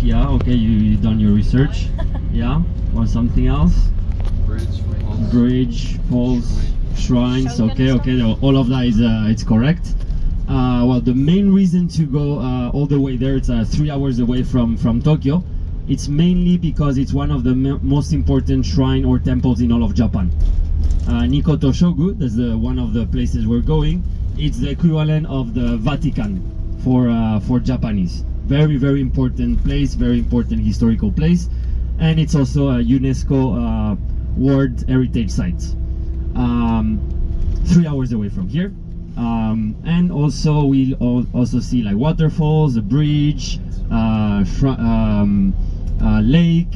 Yeah, okay, you done your research. Yeah, or something else? Bridge, falls, shrines. Okay, all of that is it's correct. Well, the main reason to go all the way there, it's 3 hours away from Tokyo. It's mainly because it's one of the most important shrine or temples in all of Japan. Nikkō Tōshogū, that's one of the places we're going. It's the equivalent of the Vatican for Japanese. Very, very important place, very important historical place, and it's also a UNESCO World Heritage Site. 3 hours away from here. And also we'll also see like waterfalls, a bridge, lake.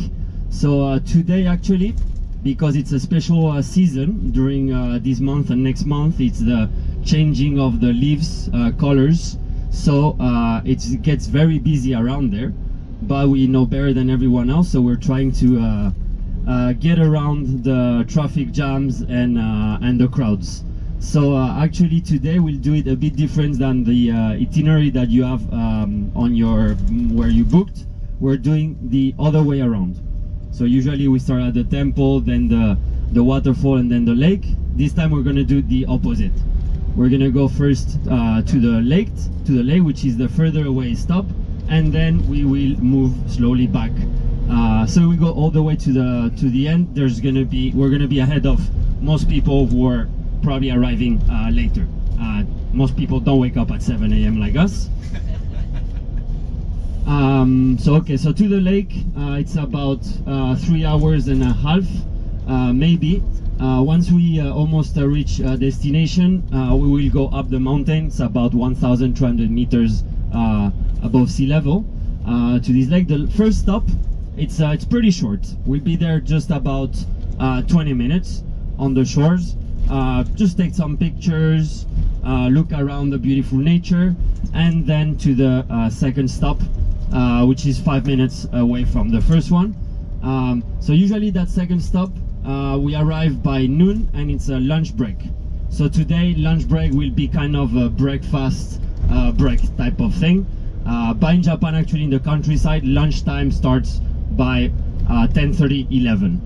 So today actually, because it's a special season during this month and next month, it's the changing of the leaves colors, so it gets very busy around there, but we know better than everyone else, so we're trying to get around the traffic jams and the crowds. So actually today we'll do it a bit different than the itinerary that you have on your where you booked. We're doing the other way around. So usually we start at the temple, then the waterfall, and then the lake. This time we're gonna do the opposite. We're gonna go first to the lake, which is the further away stop, and then we will move slowly back. So we go all the way to the end. We're gonna be ahead of most people who are probably arriving later. Most people don't wake up at 7 a.m. like us. So to the lake, it's about 3 hours and a half, maybe. Once we almost reach destination, we will go up the mountain. It's about 1,200 meters above sea level to this lake. The first stop, it's pretty short. We'll be there just about 20 minutes on the shores. Just take some pictures, look around the beautiful nature, and then to the second stop, which is 5 minutes away from the first one. So usually that second stop, we arrive by noon, and it's a lunch break. So today lunch break will be kind of a breakfast break type of thing. But in Japan, actually in the countryside, lunchtime starts by 10:30, 11.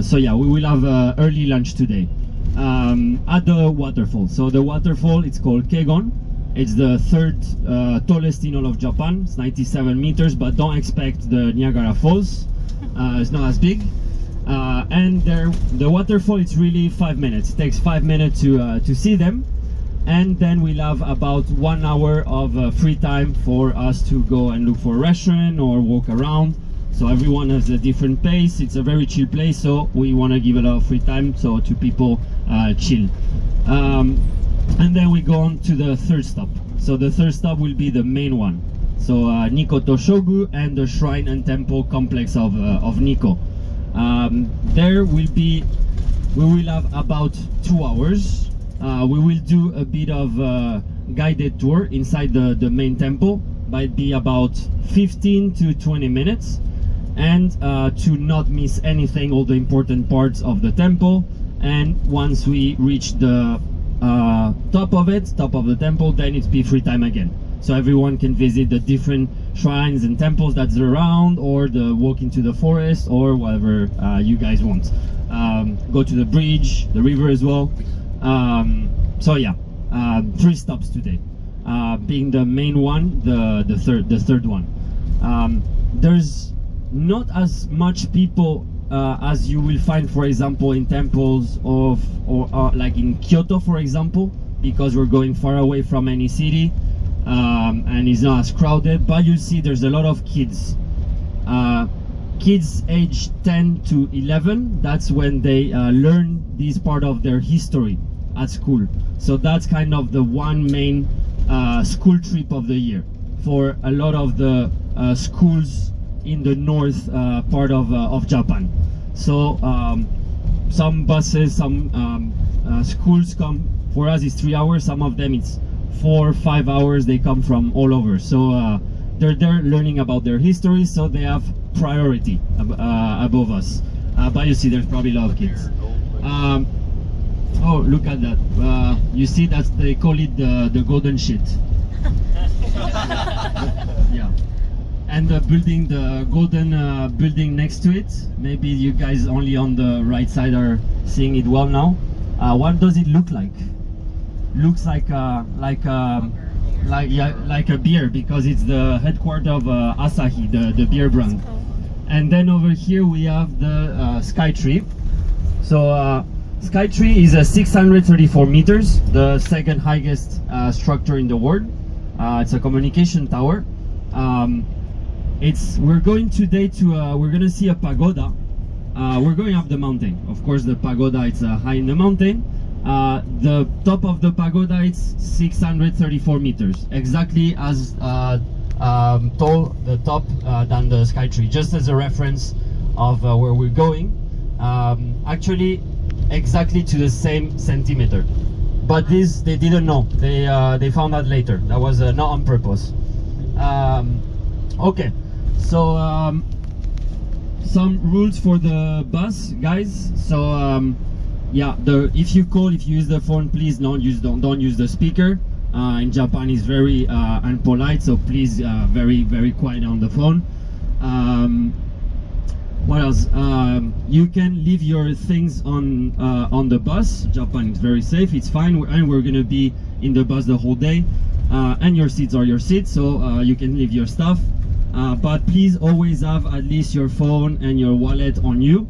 So yeah, we will have early lunch today at the waterfall. So the waterfall, it's called Kegon. It's the third tallest in all of Japan. It's 97 meters, but don't expect the Niagara Falls. It's not as big. And the waterfall, it's really 5 minutes. It takes 5 minutes to see them. And then we'll have about 1 hour of free time for us to go and look for a restaurant or walk around. So everyone has a different pace. It's a very chill place, so we want to give a lot of free time so to people chill. And then we go on to the third stop. So the third stop will be the main one. So Nikkō Tōshogū and the shrine and temple complex of Nikkō. There we will have about 2 hours. We will do a bit of guided tour inside the main temple, might be about 15 to 20 minutes. And to not miss anything, all the important parts of the temple. And once we reach the top of the temple, then it's be free time again. So everyone can visit the different shrines and temples that's around, or walk into the forest, or whatever you guys want. Go to the bridge, the river as well. So yeah, 3 stops today, being the main one, the third one. There's not as much people as you will find, for example, in temples or like in Kyoto, for example, because we're going far away from any city, and it's not as crowded. But you'll see there's a lot of kids. Kids age 10 to 11, that's when they learn this part of their history at school. So that's kind of the one main school trip of the year for a lot of the schools in the north part of Japan. So some buses, some schools come. For us it's 3 hours, some of them it's 4 or 5 hours. They come from all over, so they're there learning about their history, so they have priority above us. But you see there's probably a lot of kids. Oh, look at that. You see, they call it the golden shit. Yeah. and the building, the golden building next to it. Maybe you guys only on the right side are seeing it well now. What does it look like? Looks like a beer, because it's the headquarters of Asahi, the beer brand. And then over here we have the Skytree. So Skytree is a 634 meters, the second highest structure in the world. It's a communication tower. We're going today to we're gonna see a pagoda. We're going up the mountain. Of course, the pagoda, it's high in the mountain. The top of the pagoda, it's 634 meters, exactly as tall the top than the Skytree, just as a reference of where we're going. Actually, exactly to the same centimeter. But this they didn't know. They found out later. That was not on purpose. Okay, so some rules for the bus, guys. So yeah, if you use the phone, please don't use the speaker. In Japan, is very unpolite, so please very quiet on the phone. What else? You can leave your things on the bus. Japan is very safe. It's fine, and we're gonna be in the bus the whole day. And your seats are your seats, so you can leave your stuff. But please always have at least your phone and your wallet on you,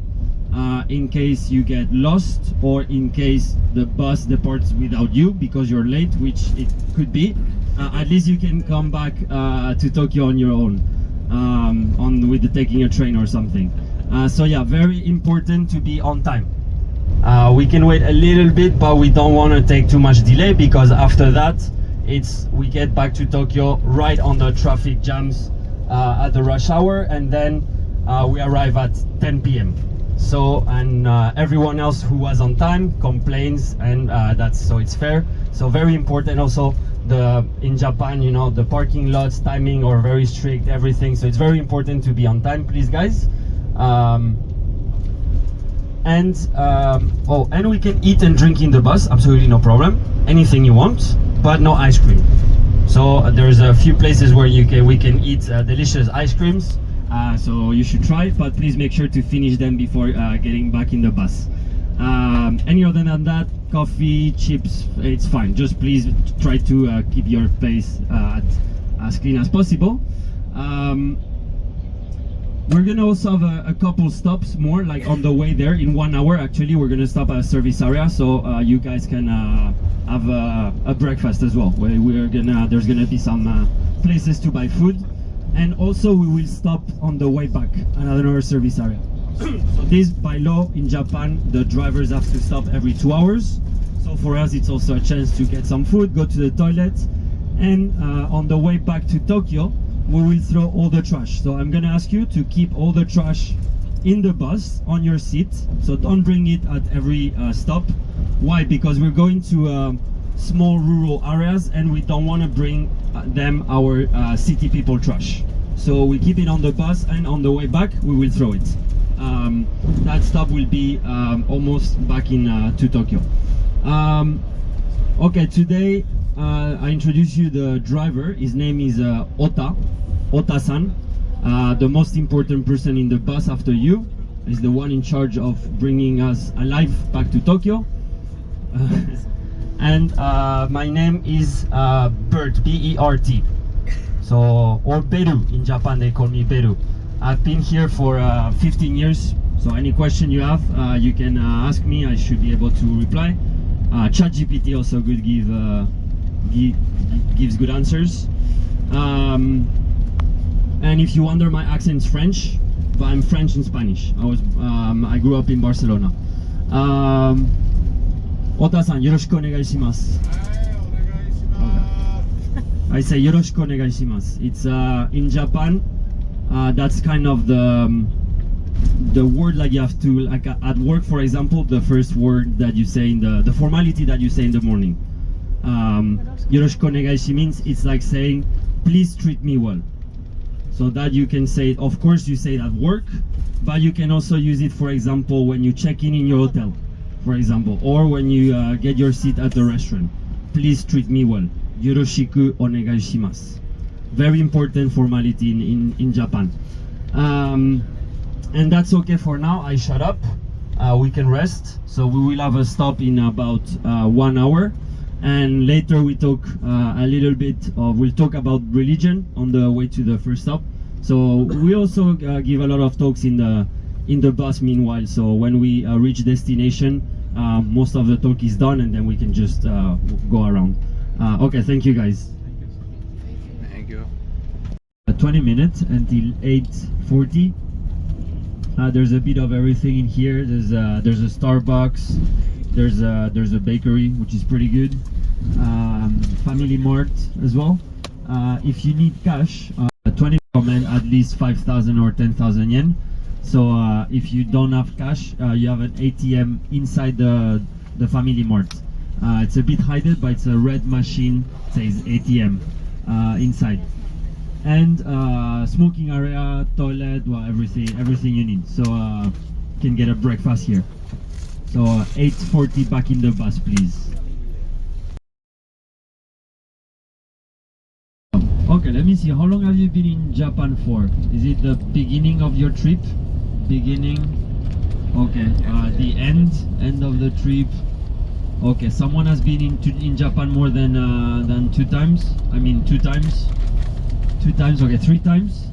in case you get lost, or in case the bus departs without you because you're late, which it could be. At least you can come back to Tokyo on your own, with taking a train or something. So yeah, very important to be on time. We can wait a little bit, but we don't want to take too much delay, because after that we get back to Tokyo right on the traffic jams at the rush hour, and then we arrive at 10 p.m. So, and everyone else who was on time complains, and so it's fair. So very important also, in Japan, you know, the parking lots timing are very strict, everything. So it's very important to be on time, please, guys. And we can eat and drink in the bus, absolutely no problem. Anything you want, but no ice cream. So there's a few places where we can eat delicious ice creams. So you should try, but please make sure to finish them before getting back in the bus. Any other than that, coffee, chips, it's fine. Just please try to keep your place as clean as possible. We're gonna also have a couple stops more, like on the way there. In 1 hour, actually, we're gonna stop at a service area, so you guys can have a breakfast as well. There's gonna be some places to buy food. And also we will stop on the way back at another service area. So this, by law in Japan, the drivers have to stop every 2 hours. So for us, it's also a chance to get some food, go to the toilet, and on the way back to Tokyo, we will throw all the trash. So I'm gonna ask you to keep all the trash in the bus on your seat. So don't bring it at every stop. Why? Because we're going to small rural areas, and we don't want to bring our city people trash. So we keep it on the bus, and on the way back we will throw it. That stop will be almost back in to Tokyo. Okay, today I introduce you the driver. His name is Ota-san. The most important person in the bus after you is the one in charge of bringing us alive back to Tokyo. And my name is Bert, B-E-R-T. So, or Beru, in Japan they call me Beru. I've been here for 15 years, so any question you have, you can ask me. I should be able to reply. ChatGPT also gives good answers. And if you wonder, my accent's French, but I'm French and Spanish. I grew up in Barcelona. Ota-san, yoroshiku onegai shimasu. I say yoroshiku onegai shimasu. It's in Japan, that's kind of the word, like you have to, like at work, for example, the first word that you say in the formality that you say in the morning. Yoroshiku onegai shimasu means it's like saying, please treat me well. So that you can say it, of course you say it at work, but you can also use it, for example, when you check in your hotel, for example, or when you get your seat at the restaurant. Please treat me well. Yoroshiku onegai shimasu. very important formality in Japan. And that's okay for now. I shut up. We can rest. So we will have a stop in about 1 hour, and later we talk a little bit of, we'll talk about religion on the way to the first stop. So we also give a lot of talks in the bus meanwhile. So when we reach destination, most of the talk is done, and then we can just go around. Okay, thank you guys. Thank you. 20 minutes until 8:40. There's a bit of everything in here. There's a Starbucks. There's a bakery, which is pretty good. Family Mart as well. If you need cash, 20 recommend at least 5,000 or 10,000 yen. So if you don't have cash, you have an ATM inside the Family Mart. It's a bit hidden, but it's a red machine, says ATM inside. And smoking area, toilet, well, everything you need. So you can get a breakfast here. So 8:40 back in the bus, please. Okay, let me see. How long have you been in Japan for? Is it the beginning of your trip? Beginning. Okay. The end of the trip. Okay. Someone has been in Japan more than 2 times. I mean 2 times. 2 times. Okay. 3 times.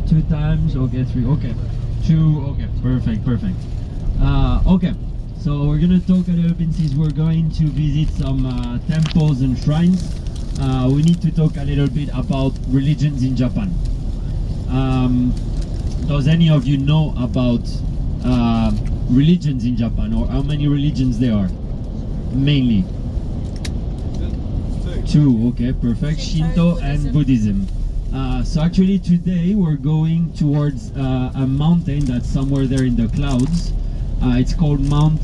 2 times. Okay. 3. Okay. 2. Okay. Perfect. Okay. So we're gonna talk a little bit, since we're going to visit some temples and shrines. We need to talk a little bit about religions in Japan. Does any of you know about religions in Japan, or how many religions there are? Mainly 2. Okay, perfect. Shinto and Buddhism. So actually today we're going towards a mountain that's somewhere there in the clouds. It's called Mount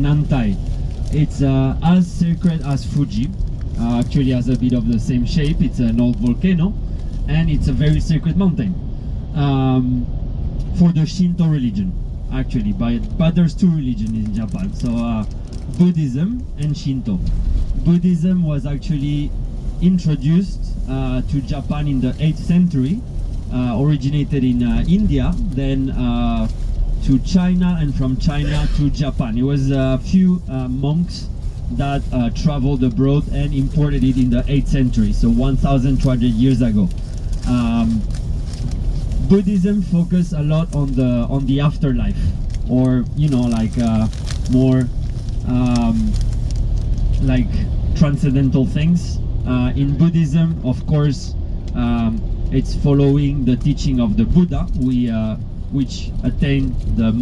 Nantai. It's as sacred as Fuji. Actually has a bit of the same shape. It's an old volcano, and it's a very sacred mountain for the Shinto religion, actually. But there's 2 religions in Japan, so Buddhism and Shinto. Buddhism was actually introduced to Japan in the 8th century, originated in India, then to China, and from China to Japan. It was a few monks that traveled abroad and imported it in the 8th century, so 1,200 years ago. Buddhism focused a lot on the afterlife, or like more like transcendental things. In Buddhism, of course, it's following the teaching of the Buddha, which attained the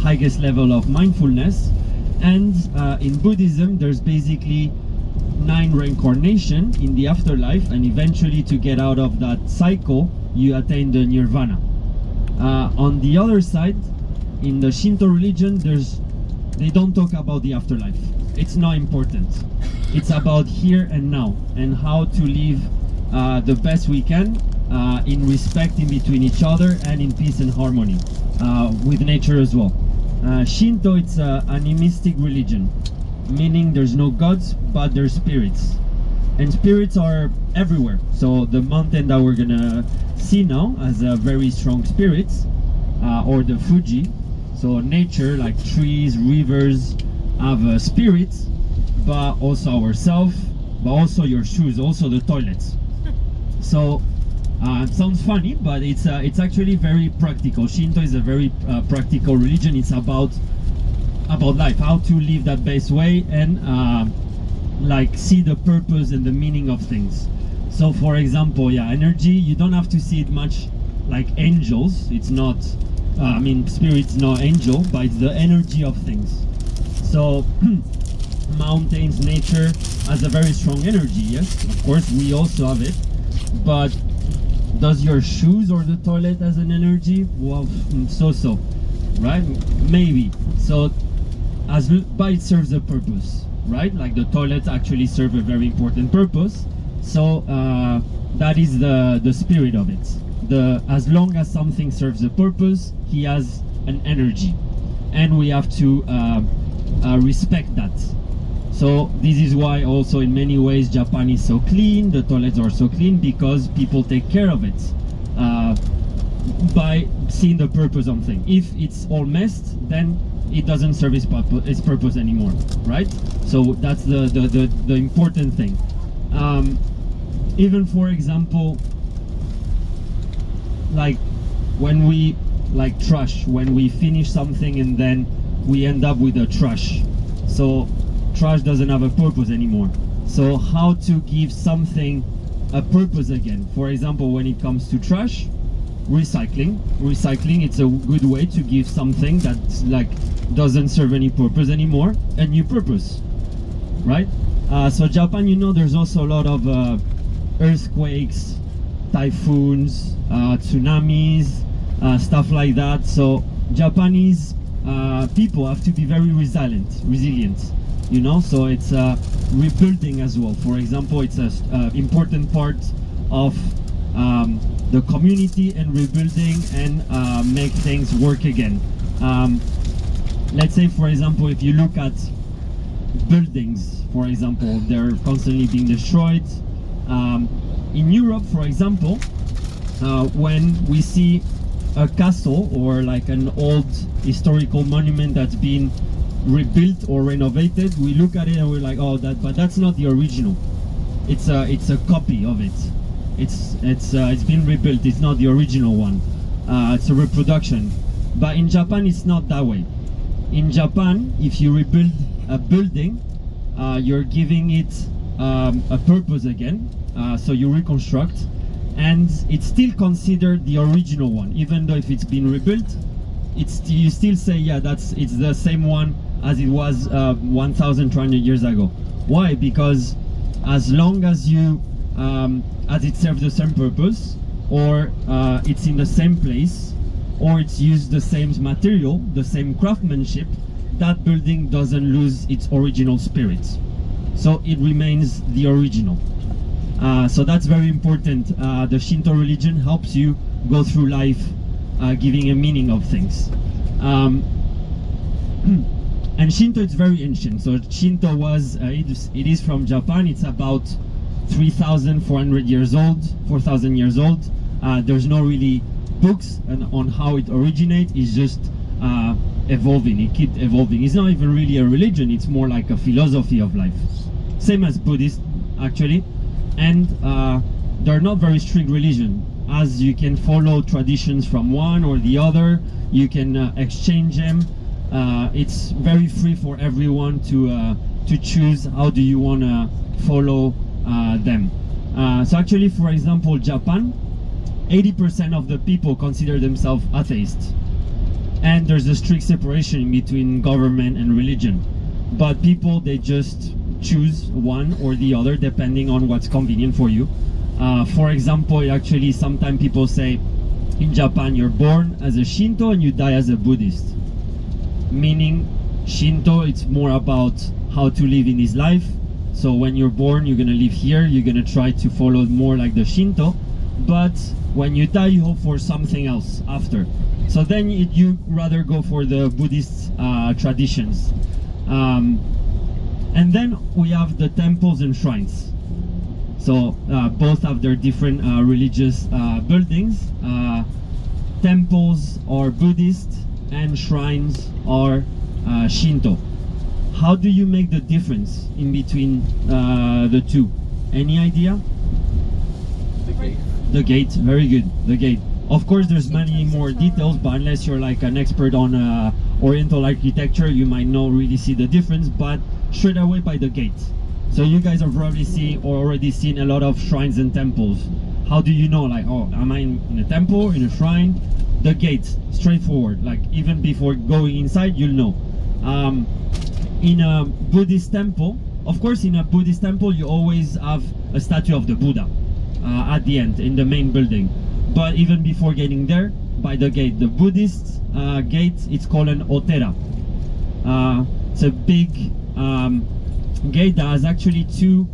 highest level of mindfulness. And in Buddhism, there's basically 9 reincarnation in the afterlife, and eventually to get out of that cycle, you attain the nirvana. On the other side, in the Shinto religion, they don't talk about the afterlife. It's not important. It's about here and now, and how to live the best we can in respect in between each other, and in peace and harmony with nature as well. Shinto, it's an animistic religion, meaning there's no gods, but there's spirits, and spirits are everywhere. So the mountain that we're gonna see now has a very strong spirits, or the Fuji. So nature, like trees, rivers, have spirits, but also ourselves, but also your shoes, also the toilets. So it sounds funny, but it's actually very practical. Shinto is a very practical religion. It's about life, how to live that best way, and see the purpose and the meaning of things. So for example, energy, you don't have to see it much like angels. It's not spirit's not angel, but it's the energy of things. So mountains, nature has a very strong energy. Yes, of course, we also have it, but does your shoes or the toilet has an energy? Well, so, right? Maybe. So, but it serves a purpose, right? Like the toilets actually serve a very important purpose. So that is the spirit of it. As long as something serves a purpose, he has an energy, and we have to respect that. So this is why also in many ways Japan is so clean, the toilets are so clean, because people take care of it by seeing the purpose of things. If it's all messed, then it doesn't serve its purpose anymore, right? So that's the important thing. Even for example, like when we trash, when we finish something and then we end up with a trash. So trash doesn't have a purpose anymore. So how to give something a purpose again? For example, when it comes to trash, recycling, it's a good way to give something that like doesn't serve any purpose anymore a new purpose, right? So Japan, you know, there's also a lot of earthquakes, typhoons, tsunamis, stuff like that. So Japanese people have to be very resilient, you know. So it's rebuilding as well. For example, it's a important part of the community and rebuilding and make things work again. Let's say, for example, if you look at buildings, for example, they're constantly being destroyed. In Europe, for example, when we see a castle or like an old historical monument that's been rebuilt or renovated, we look at it and we're like, oh, but that's not the original. It's a copy of it. It's been rebuilt. It's not the original one. It's a reproduction. But in Japan, it's not that way. In Japan, if you rebuild a building, you're giving it a purpose again. So you reconstruct, and it's still considered the original one, even though if it's been rebuilt, you still say, yeah, it's the same one as it was 1,200 years ago. Why? Because as long as you as it serves the same purpose, or it's in the same place, or it's used the same material, the same craftsmanship, that building doesn't lose its original spirit. So it remains the original. So that's very important. The Shinto religion helps you go through life giving a meaning of things. And Shinto is very ancient. So Shinto was, it is from Japan. It's about 3,400 years old, 4,000 years old. There's no really books on how it originates. It's just evolving. It keeps evolving. It's not even really a religion. It's more like a philosophy of life. Same as Buddhist, actually. And they're not very strict religion, as you can follow traditions from one or the other. You can exchange them. It's very free for everyone to choose how do you want to follow them. So actually, for example, Japan, 80% of the people consider themselves atheists, and there's a strict separation between government and religion. But people, they just choose one or the other depending on what's convenient for you. For example, actually sometimes people say in Japan you're born as a Shinto and you die as a Buddhist, meaning Shinto, it's more about how to live in this life. So when you're born, you're gonna live here, you're gonna try to follow more like the Shinto, but when you die you hope for something else after. So then you rather go for the Buddhist traditions. And then we have the temples and shrines. So both have their different religious buildings. Temples are Buddhist and shrines are Shinto. How do you make the difference in between the two? Any idea? The gate. The gate, very good, the gate. Of course there's many more details, but unless you're like an expert on Oriental architecture, you might not really see the difference, but straight away by the gate. So you guys have probably seen or already seen a lot of shrines and temples. How do you know, like, oh, am I in a temple, in a shrine? The gate, straightforward, like even before going inside, you'll know. In a Buddhist temple, of course in a Buddhist temple you always have a statue of the Buddha at the end, in the main building. But even before getting there, by the gate, the Buddhist gate, it's called an otera. It's a big gate that has actually two,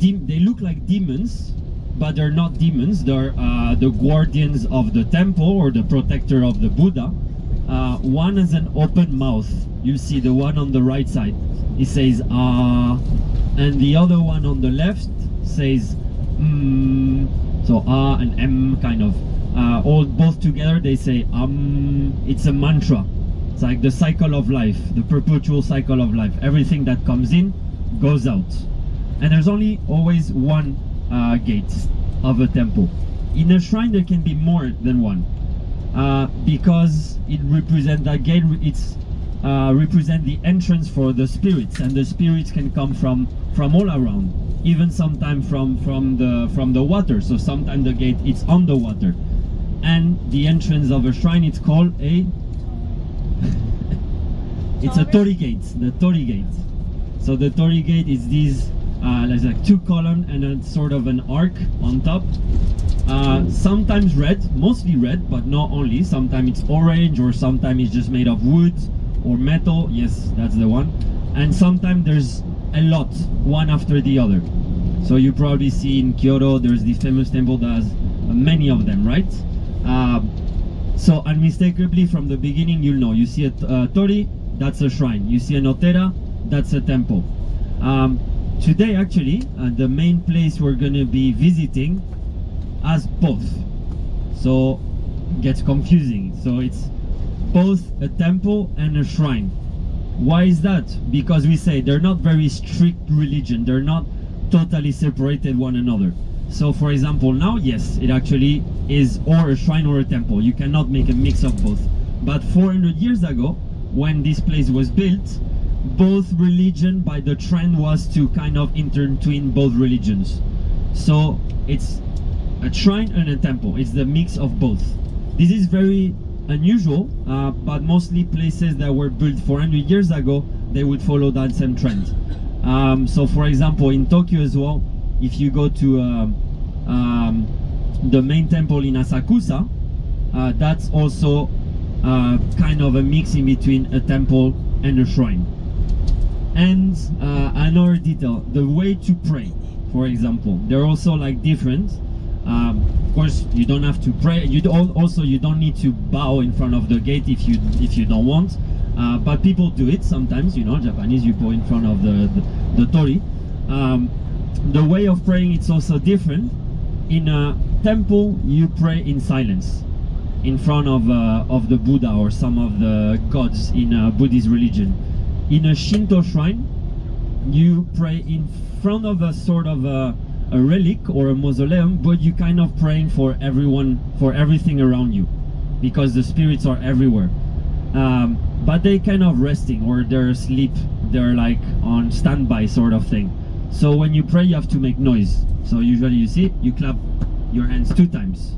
they look like demons, but they're not demons. They're the guardians of the temple or the protector of the Buddha. one has an open mouth. You see the one on the right side, it says ah, and the other one on the left says so ah and kind of all both together they say It's a mantra. It's like the cycle of life, the perpetual cycle of life. Everything that comes in goes out, and there's only always one gate of a temple. In a shrine there can be more than one, because it represents that gate. It's represent the entrance for the spirits, and the spirits can come from all around, even sometimes from the water. So sometimes the gate it's on the water, and the entrance of a shrine it's called a it's a torii gate. The torii gate. So the torii gate is these there's like two columns and a sort of an arc on top. Sometimes red, mostly red, but not only. Sometimes it's orange, or sometimes it's just made of wood or metal. Yes, that's the one. And sometimes there's a lot, one after the other. So you probably see in Kyoto there's this famous temple that has many of them, right? So unmistakably from the beginning you'll know. You see a torii, that's a shrine. You see an otera, that's a temple. Today actually the main place we're going to be visiting has both, so it gets confusing. So it's both a temple and a shrine. Why is that? Because we say they're not very strict religion, they're not totally separated one another. So for example now, yes, it actually is or a shrine or a temple. You cannot make a mix of both. But 400 years ago, when this place was built, both religion by the trend was to kind of intertwine both religions. So it's a shrine and a temple. It's the mix of both. This is very unusual, but mostly places that were built 400 years ago, they would follow that same trend. So for example in Tokyo as well, if you go to the main temple in Asakusa, that's also kind of a mix in between a temple and a shrine. And another detail, the way to pray, for example, they're also like different. Of course you don't have to pray, you don't need to bow in front of the gate if you don't want, but people do it sometimes, you know, Japanese, you go in front of the torii. The way of praying it's also different. In a temple you pray in silence in front of the Buddha or some of the gods in a Buddhist religion. In a Shinto shrine you pray in front of a sort of a relic or a mausoleum, but you kind of praying for everyone, for everything around you, because the spirits are everywhere. But they kind of resting, or they're asleep, they're like on standby sort of thing. So when you pray you have to make noise. So usually you see, you clap your hands 2 times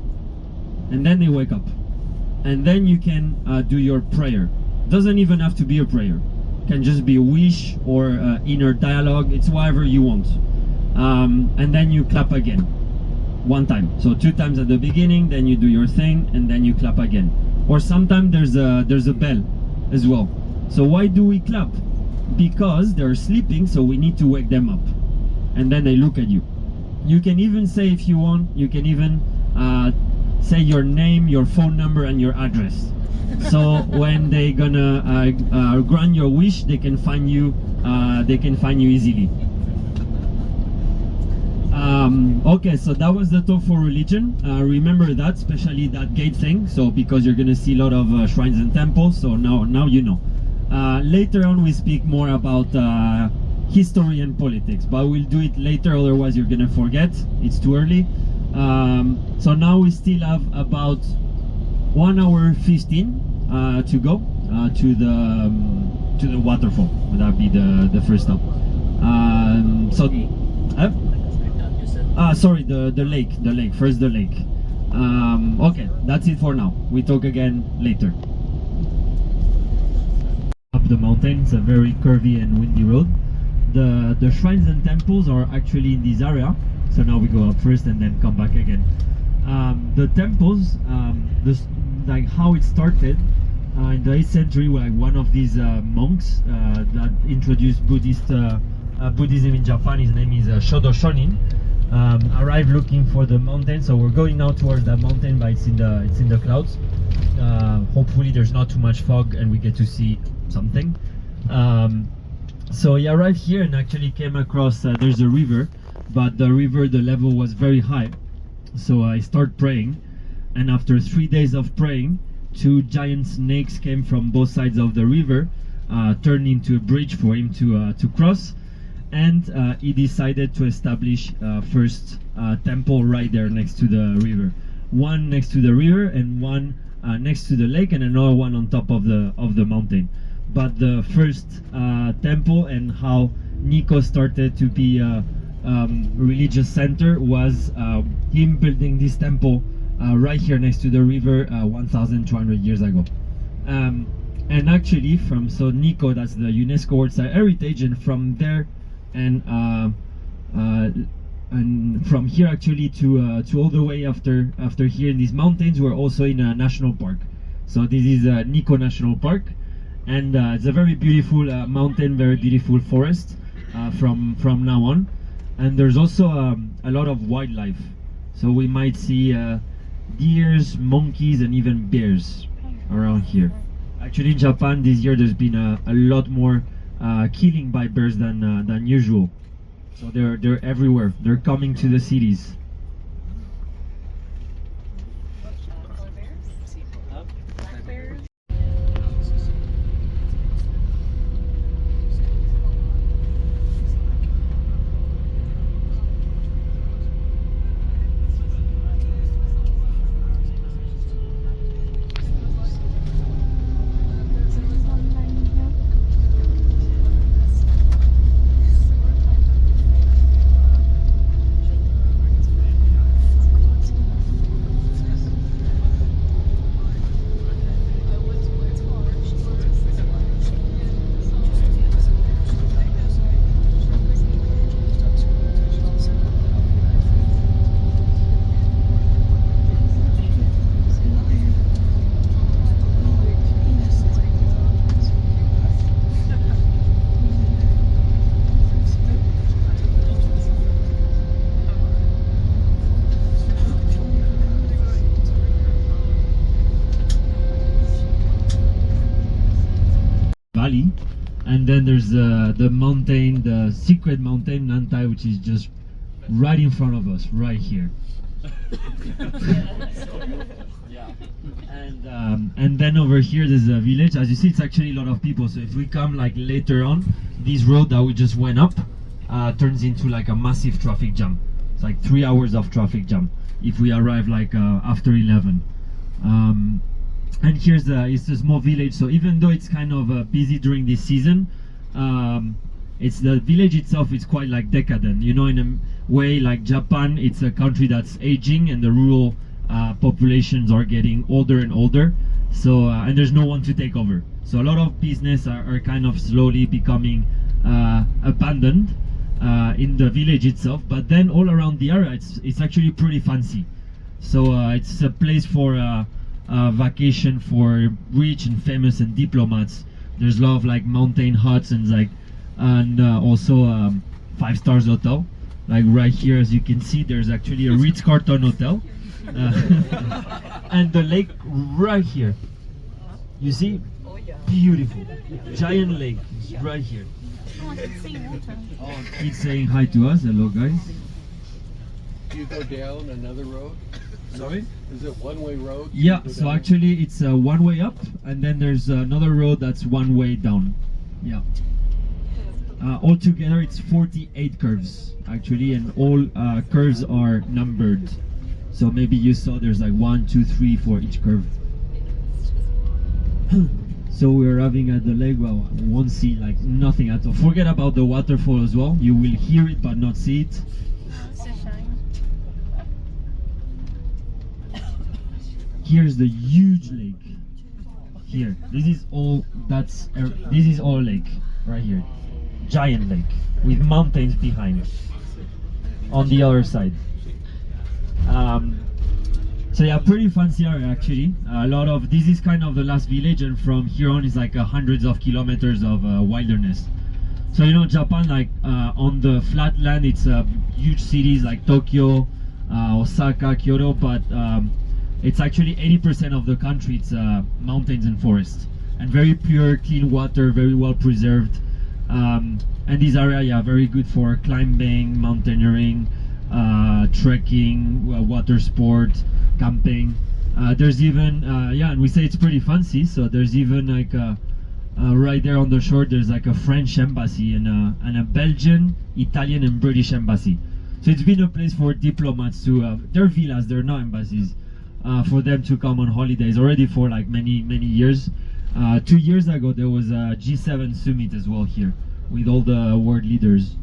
and then they wake up, and then you can do your prayer. Doesn't even have to be a prayer, can just be a wish or inner dialogue, it's whatever you want. And then you clap again 1 time, so 2 times at the beginning, then you do your thing and then you clap again. Or sometimes there's a bell as well. So why do we clap? Because they're sleeping, so we need to wake them up, and then they look at you. You can even say, if you want, you can even say your name, your phone number and your address. So when they gonna grant your wish, they can find you easily. Okay, so that was the talk for religion. Remember that, especially that gate thing, so because you're gonna see a lot of shrines and temples, so now you know. Later on we speak more about history and politics, but we'll do it later, otherwise you're gonna forget, it's too early. So now we still have about 1 hour 15 to go to the waterfall. That'll be the first stop. Sorry, the lake, first the lake. Okay, that's it for now. We talk again later. Up the mountain, it's a very curvy and windy road. The shrines and temples are actually in this area, so now we go up first and then come back again. The temples, like how it started in the 8th century, like one of these monks that introduced Buddhism in Japan, his name is Shodo Shonin, arrived looking for the mountain. So we're going now towards that mountain, but it's in the clouds. Hopefully there's not too much fog and we get to see something. So I arrived here and actually came across, there's a river, but the level was very high. So I started praying, and after 3 days of praying, 2 giant snakes came from both sides of the river, turned into a bridge for him to cross, and he decided to establish first temple right there next to the river. One next to the river and one next to the lake, and another one on top of the mountain. But the first temple and how Nikkō started to be a religious center was him building this temple right here next to the river 1,200 years ago. And actually from Nikkō, that's the UNESCO World Site Heritage, and from there and from here actually to all the way after here in these mountains, we're also in a national park. So this is Nikkō National Park, and it's a very beautiful mountain, very beautiful forest from now on. And there's also a lot of wildlife, so we might see deers, monkeys, and even bears around here. Actually in Japan this year there's been a lot more killing by bears than usual. So they're everywhere. They're coming to the cities. Valley, and then there's the mountain, the secret mountain Nantai, which is just right in front of us, right here. And then over here there's a village. As you see, it's actually a lot of people. So if we come like later on, this road that we just went up turns into like a massive traffic jam. It's like 3 hours of traffic jam if we arrive like after 11. And here's it's a small village, so even though it's kind of busy during this season, it's the village itself is quite like decadent, you know, in a way. Like Japan, it's a country that's aging and the rural populations are getting older and older, so and there's no one to take over, so a lot of business are kind of slowly becoming abandoned in the village itself. But then all around the area it's actually pretty fancy, so it's a place for vacation for rich and famous and diplomats. There's a lot of like mountain huts and also 5-star hotel. Like right here, as you can see, there's actually a Ritz-Carlton hotel, and the lake right here. You see, beautiful, giant lake right here. Oh, he's saying hi to us. Hello, guys. You go down another road? Sorry? Is it one-way road? Yeah, so actually it's one way up, and then there's another road that's one way down. Yeah. Altogether it's 48 curves actually, and all curves are numbered. So maybe you saw there's like 1, 2, 3 for each curve. So we're arriving at the lake. Well, we won't see like nothing at all. Forget about the waterfall as well. You will hear it but not see it. Here's the huge lake. Here, this is all lake right here. Giant lake with mountains behind on the other side. So yeah, pretty fancy area actually. A lot of this is kind of the last village, and from here on is like hundreds of kilometers of wilderness. So you know, Japan, like on the flat land, it's huge cities like Tokyo, Osaka, Kyoto, but It's actually 80% of the country. It's mountains and forests, and very pure, clean water, very well preserved. And this area, yeah, very good for climbing, mountaineering, trekking, water sport, camping. There's even, yeah, and we say it's pretty fancy. So there's even like right there on the shore, there's like a French embassy and a Belgian, Italian, and British embassy. So it's been a place for diplomats to, they're villas, they're not embassies, for them to come on holidays already for like many years. 2 years ago there was a G7 summit as well here with all the world leaders.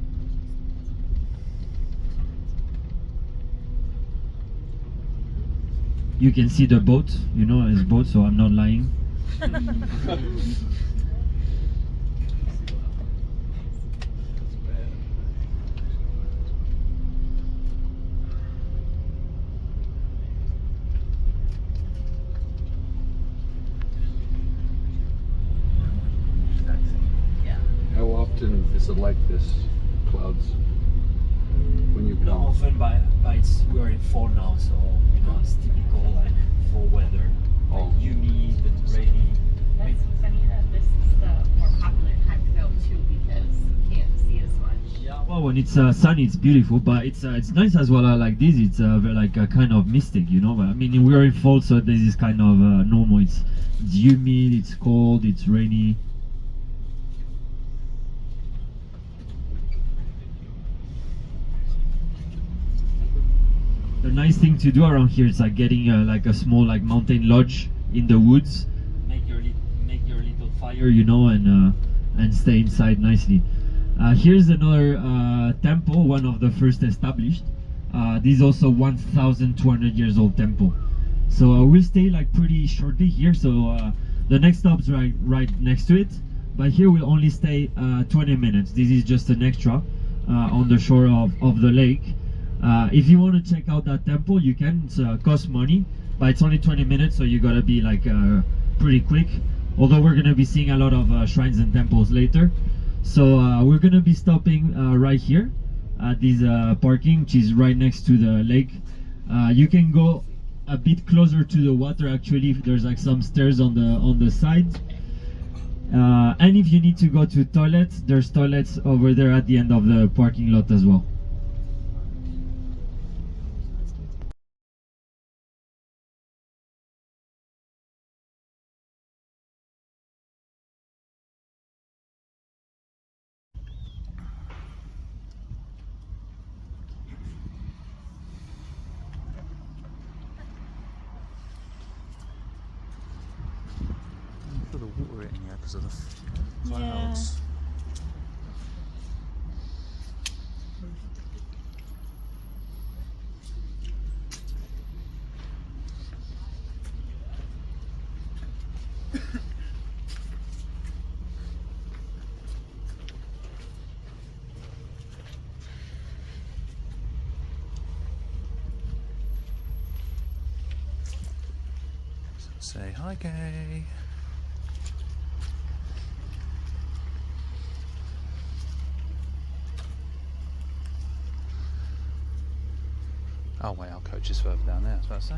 You can see the boat, you know, it's boat, so I'm not lying. How often is it like this, clouds, when you Not come? often, but we're in fall now, so you know it's typical like fall weather, like Oh. humid and rainy. That's funny that this is the more popular time to go too because you can't see as much. Yeah, well, when it's sunny, it's beautiful, but it's nice as well. Like this, it's like a kind of mystic, you know. But I mean, we're in fall, so this is kind of normal. It's humid, it's cold, it's rainy. The nice thing to do around here is like getting like a small like mountain lodge in the woods. Make your little fire, you know, and stay inside nicely. Here's another temple, one of the first established. This is also 1,200 years old temple. So we'll stay like pretty shortly here. So the next stop's right next to it, but here we'll only stay 20 minutes. This is just an extra on the shore of the lake. If you want to check out that temple, you can. It costs money, but it's only 20 minutes, so you gotta be like pretty quick. Although we're gonna be seeing a lot of shrines and temples later. So we're gonna be stopping right here at this parking, which is right next to the lake. You can go a bit closer to the water. Actually, there's like some stairs on the side. And if you need to go to toilets, there's toilets over there at the end of the parking lot as well. Put the water in here because of the clouds. Say hi, gay. Oh wait, our coach is further down there, I was about to say.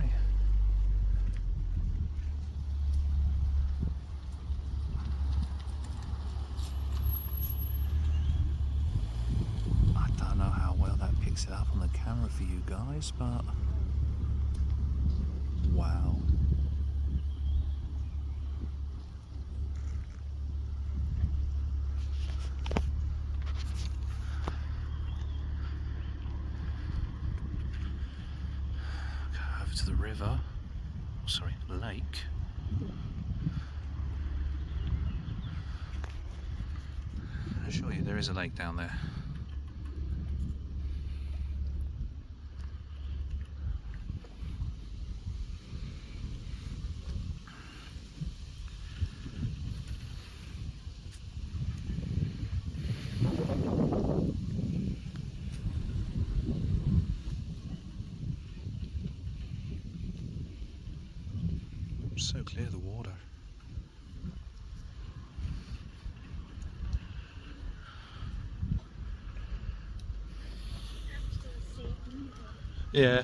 I don't know how well that picks it up on the camera for you guys, but wow. To the river, sorry, lake. I assure you there is a lake down there. So clear, the water. Yeah.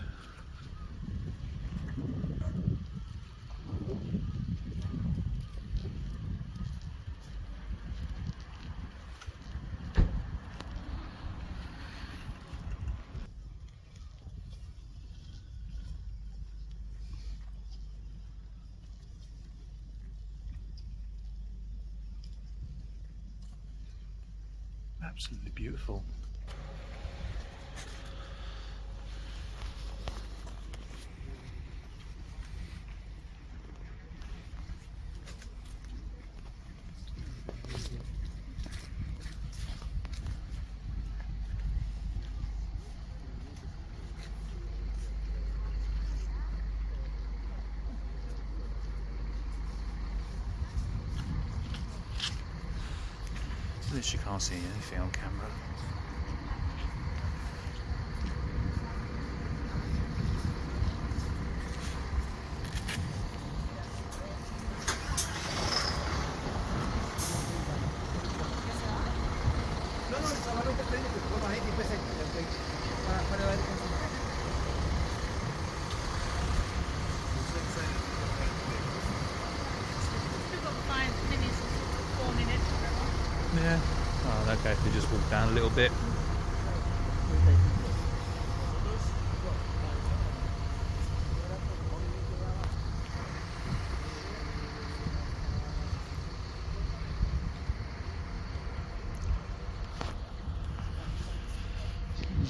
Absolutely beautiful. Literally can't see anything on camera. Still got 5 minutes, 4 minutes. Yeah. Oh, okay, if we just walk down a little bit.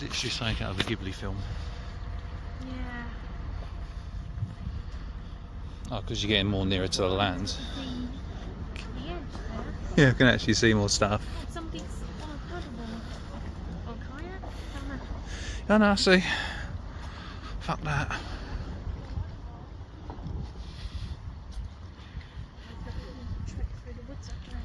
Literally something out of a Ghibli film. Yeah. Oh, because you're getting more nearer to the land. The edge there. Yeah, I can actually see more stuff. Somebody's on a paddleboard. Or kayak? Don't know. Oh no, see. Fuck that. Trek through the woods up there.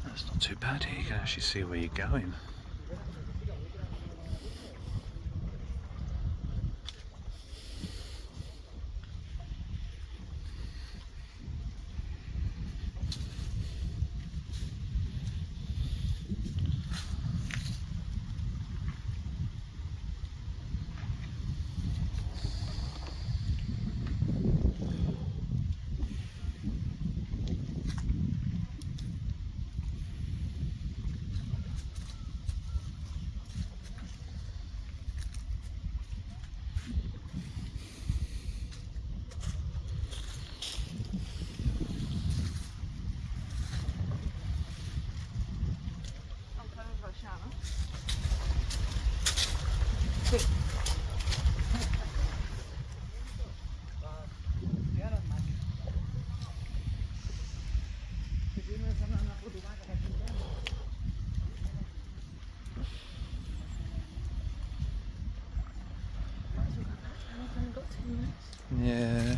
That's not too bad here, you can actually see where you're going. Yeah.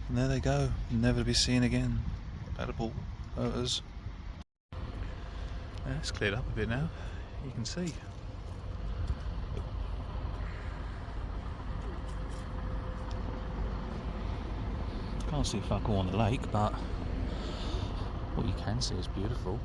And there they go, never to be seen again. Paddleboard motors. Yeah, it's cleared up a bit now, you can see. Can't see fuck all on the lake, but what you can see is beautiful.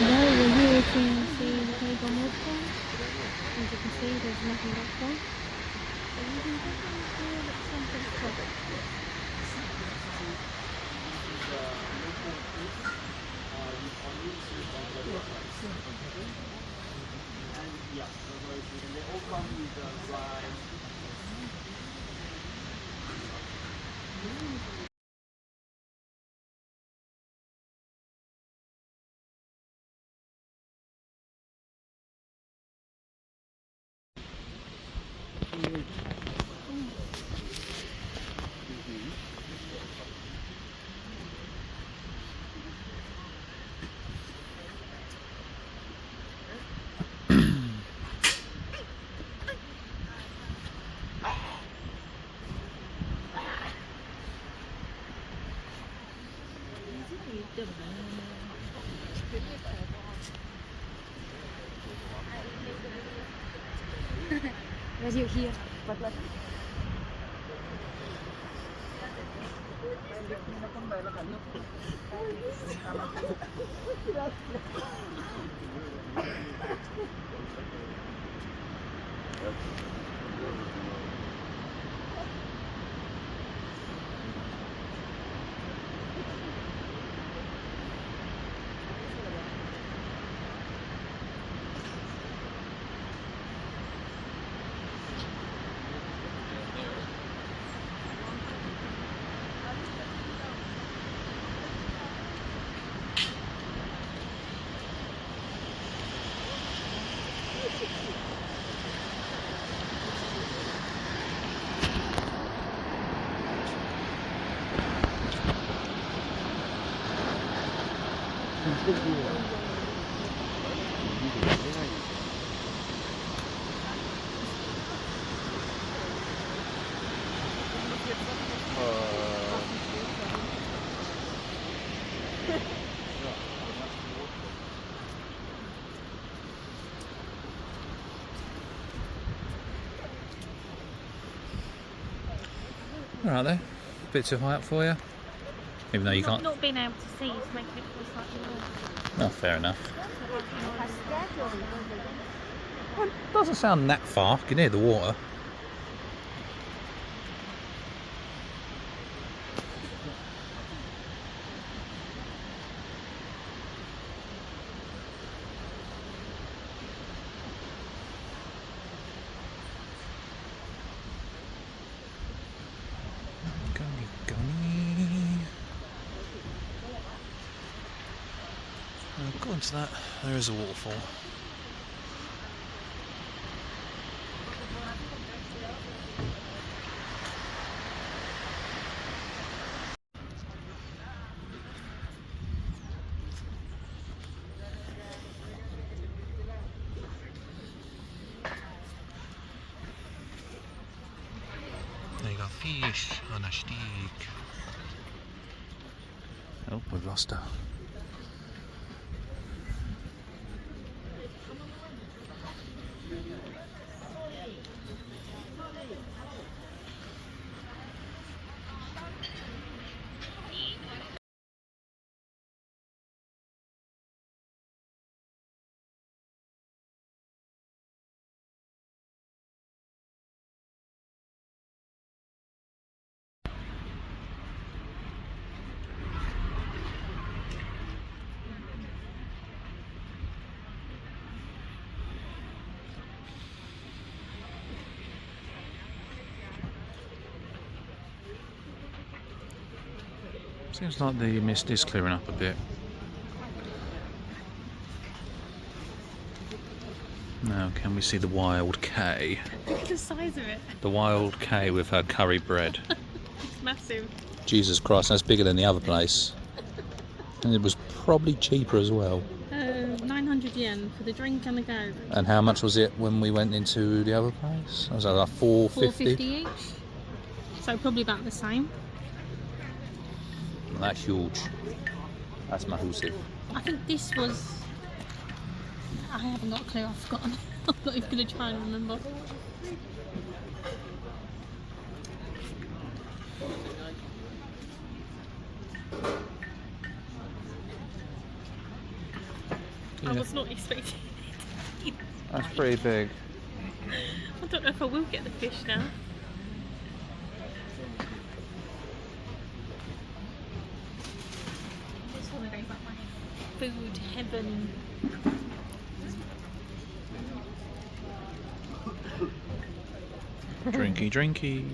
Now we're here to see the table waterfall. As you can see, there's nothing back there. But you can definitely feel that something's covered. Was you here? But like. Alright then, a bit too high up for you? Even though you can't... Not being able to see is making it feel slightly more. Oh, fair enough. Well, it doesn't sound that far, you can hear the water. According to that, there is a waterfall. There you go, fish on a stick. Oh, we've lost her. Seems like the mist is clearing up a bit. Now, can we see the wild K? Look at the size of it. The wild K with her curry bread. It's massive. Jesus Christ, that's bigger than the other place. And it was probably cheaper as well. 900 yen for the drink and the go. And how much was it when we went into the other place? Was that like 450? 450 each. So probably about the same. That's huge. That's massive. I think this was... I haven't got a clue, I've forgotten. I'm not even going to try and remember. I was not expecting it. That's pretty big. I don't know if I will get the fish now. This holiday's like my food heaven. Drinky, drinky.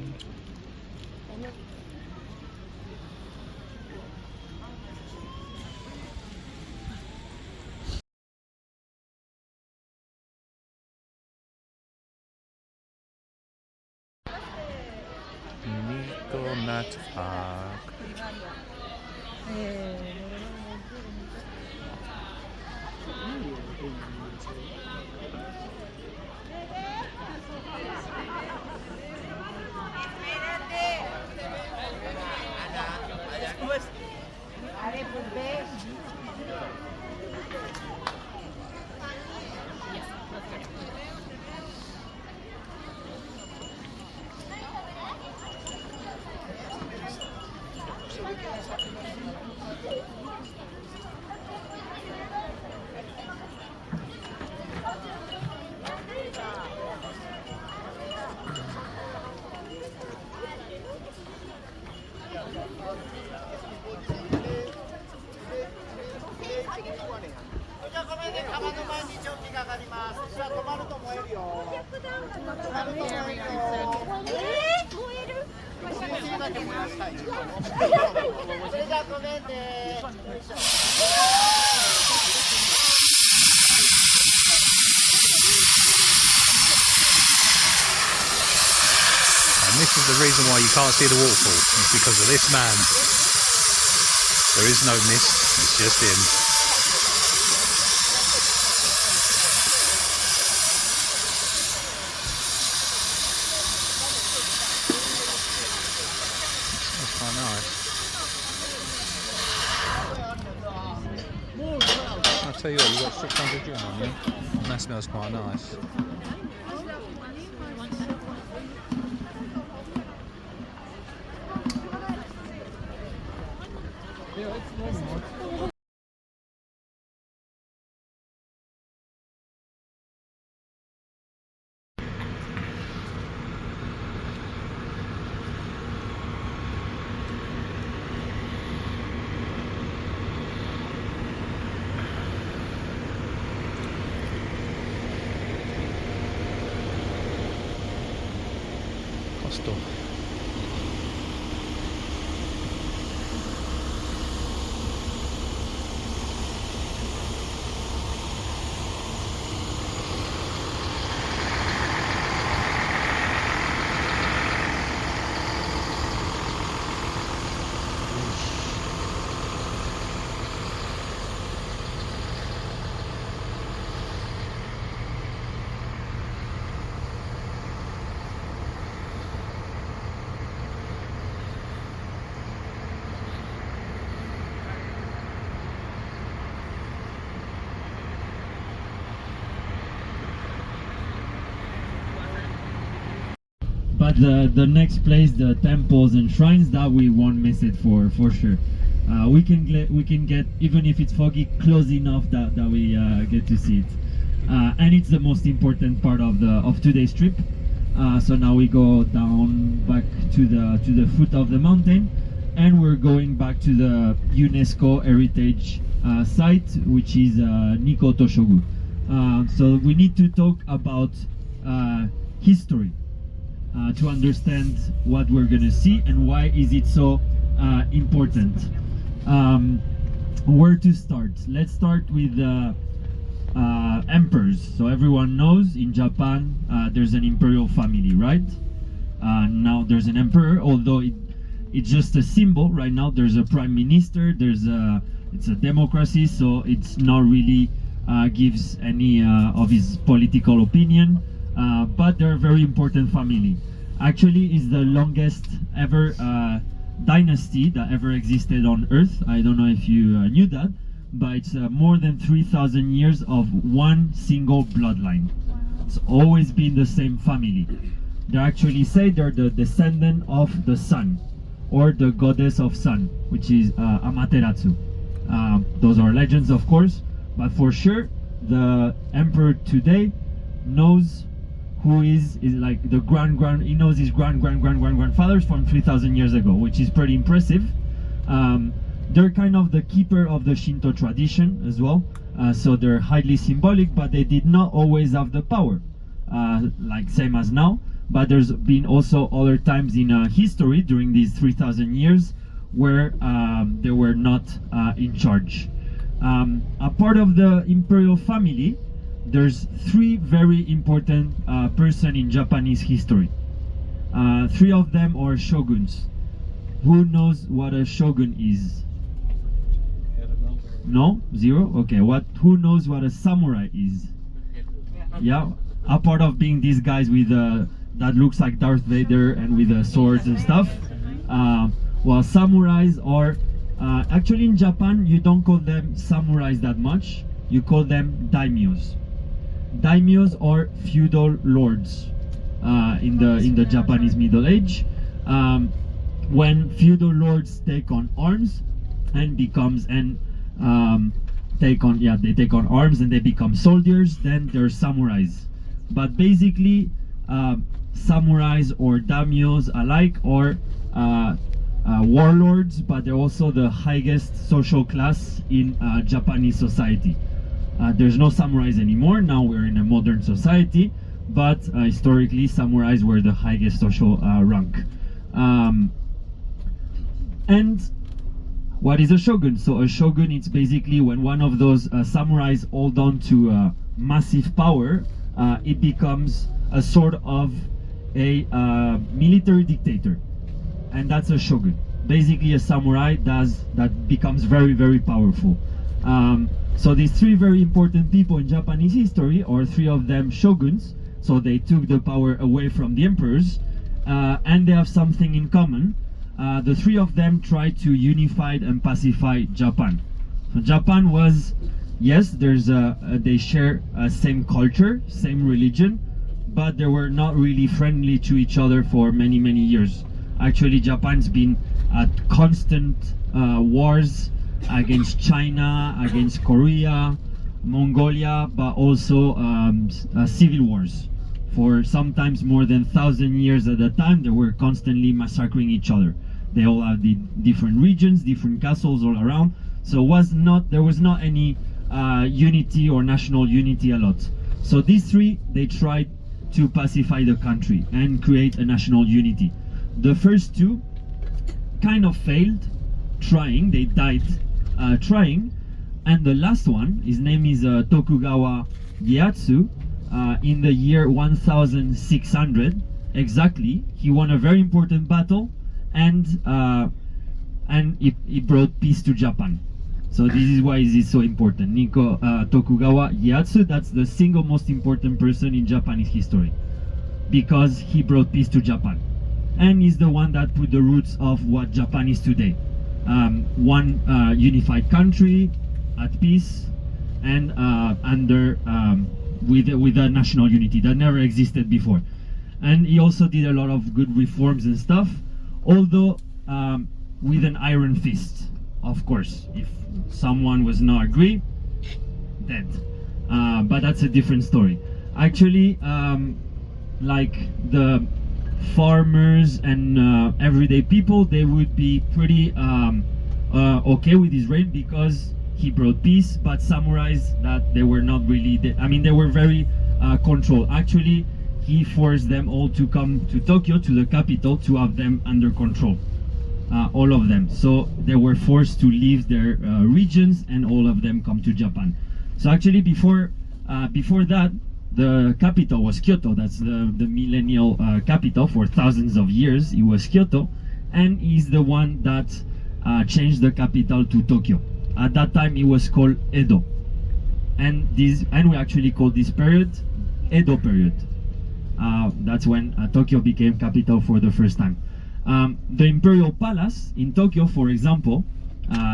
And this is the reason why you can't see the waterfall. It's because of this man. There is no mist, it's just him. That's quite nice. I'll tell you what, you've got 600 yuan on you. And that smells quite nice. Costo. But the next place, the temples and shrines, that we won't miss it for sure. We can get, even if it's foggy, close enough that we get to see it. And it's the most important part of today's trip. So now we go down back to the foot of the mountain, and we're going back to the UNESCO heritage site, which is Nikkō Tōshogū. So we need to talk about history to understand what we're gonna see and why is it so important. Where to start? Let's start with emperors. So everyone knows in Japan there's an imperial family, right? Now there's an emperor, although it's just a symbol. Right now there's a prime minister, it's a democracy, so it's not really gives any of his political opinion, but they're a very important family. Actually, it's the longest ever dynasty that ever existed on Earth. I don't know if you knew that, but it's more than 3,000 years of one single bloodline. It's always been the same family. They actually say they're the descendant of the sun, or the goddess of sun, which is Amaterasu. Those are legends, of course, but for sure the emperor today knows who is like the he knows his grandfathers from 3,000 years ago, which is pretty impressive. They're kind of the keeper of the Shinto tradition as well, so they're highly symbolic, but they did not always have the power, like same as now. But there's been also other times in history during these 3,000 years where they were not in charge. A part of the imperial family, there's three very important person in Japanese history. Three of them are shoguns. Who knows what a shogun is? No? Zero? Okay, who knows what a samurai is? Yeah, apart of being these guys with that looks like Darth Vader and with swords and stuff. Well, samurais are actually in Japan you don't call them samurais that much. You call them daimyos. Daimyos are feudal lords in the Japanese Middle Age. When feudal lords take on arms and they take on arms and they become soldiers, then they're samurais. But basically, samurais or daimyos alike are warlords, but they're also the highest social class in Japanese society. There's no samurais anymore. Now we're in a modern society, but historically, samurais were the highest social rank. And what is a shogun? So a shogun, it's basically when one of those samurais hold on to massive power, it becomes a sort of a military dictator, and that's a shogun. Basically, a samurai that becomes very, very powerful. So these three very important people in Japanese history are three of them shoguns. So they took the power away from the emperors, and they have something in common. The three of them tried to unify and pacify Japan. So Japan was, yes, they share same culture, same religion, but they were not really friendly to each other for many, many years. Actually, Japan's been at constant wars against China, against Korea, Mongolia, but also civil wars. For sometimes more than 1,000 years at a time, they were constantly massacring each other. They all have the different regions, different castles all around. So there was not any unity or national unity a lot. So these three, they tried to pacify the country and create a national unity. The first two kind of failed trying. They died trying. And the last one, his name is Tokugawa Ieyasu. In the year 1600 exactly, he won a very important battle, and it brought peace to Japan. So this is why it is so important. Nikkō Tokugawa Ieyasu, that's the single most important person in Japanese history, because he brought peace to Japan, and he's the one that put the roots of what Japan is today. One unified country at peace and with a national unity that never existed before. And he also did a lot of good reforms and stuff, although with an iron fist, of course. If someone was not agree, dead. But that's a different story. Actually, like the farmers and everyday people, they would be pretty okay with his reign because he brought peace. But samurais, that they were not really, they were very controlled. Actually, he forced them all to come to Tokyo, to the capital, to have them under control, all of them. So they were forced to leave their regions, and all of them come to Japan. So actually, before that, the capital was Kyoto. That's the millennial capital. For thousands of years it was Kyoto, and he's the one that changed the capital to Tokyo. At that time it was called Edo, and we actually call this period Edo period. That's when Tokyo became capital for the first time. The Imperial Palace in Tokyo, for example,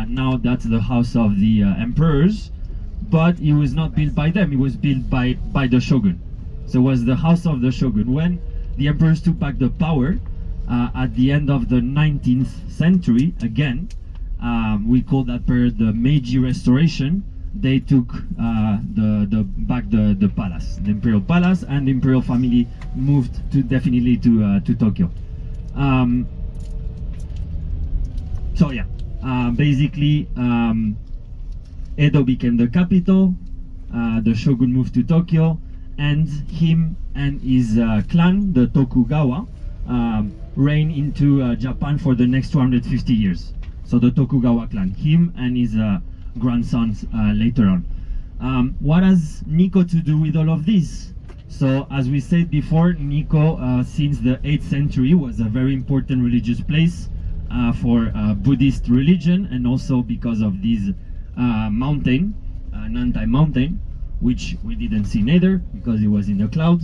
now that's the house of the emperors, but it was not built by them. It was built by the shogun. So it was the house of the shogun. When the emperors took back the power at the end of the 19th century, again, we call that period the Meiji Restoration. They took back the palace, the Imperial Palace, and the Imperial family moved definitely to Tokyo. So yeah, basically Edo became the capital, the shogun moved to Tokyo, and him and his clan, the Tokugawa, reigned into Japan for the next 250 years. So the Tokugawa clan, him and his grandsons later on. What has Nikkō to do with all of this? So as we said before, Nikkō since the 8th century was a very important religious place for Buddhist religion, and also because of this mountain, Nantai mountain, which we didn't see neither because it was in the cloud.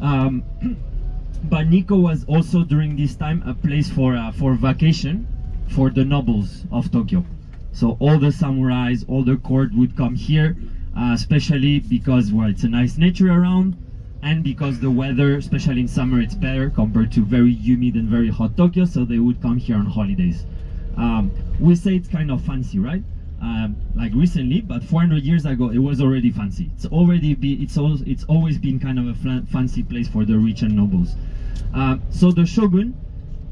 But Nikkō was also during this time a place for vacation for the nobles of Tokyo. So all the samurais, all the court would come here, especially because, well, it's a nice nature around, and because the weather, especially in summer, it's better compared to very humid and very hot Tokyo, so they would come here on holidays. We say it's kind of fancy, right? Like recently, but 400 years ago, it was already fancy. It's always been kind of a fancy place for the rich and nobles. So the shogun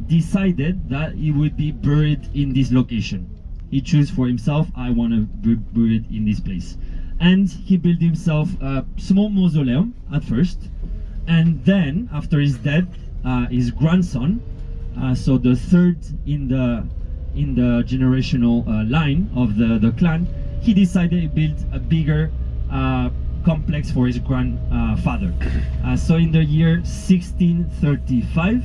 decided that he would be buried in this location. He chose for himself, I want to be buried in this place. And he built himself a small mausoleum at first, and then after his death, his grandson, so the third in the generational line of the clan, he decided to build a bigger complex for his grandfather. So in the year 1635,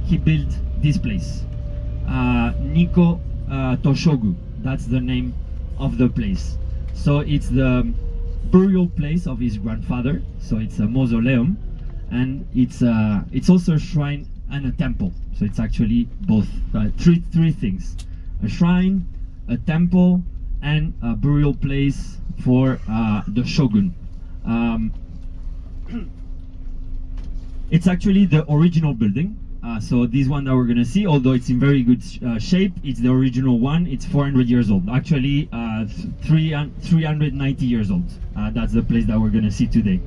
he built this place, Nikkō Tōshogū. That's the name of the place. So it's the burial place of his grandfather. So it's a mausoleum, and it's also a shrine and a temple. So it's actually both, three things: a shrine, a temple, and a burial place for the shogun. It's actually the original building. So this one that we're gonna see, although it's in very good shape, it's the original one. It's 400 years old. Actually, 390 years old. That's the place that we're gonna see today.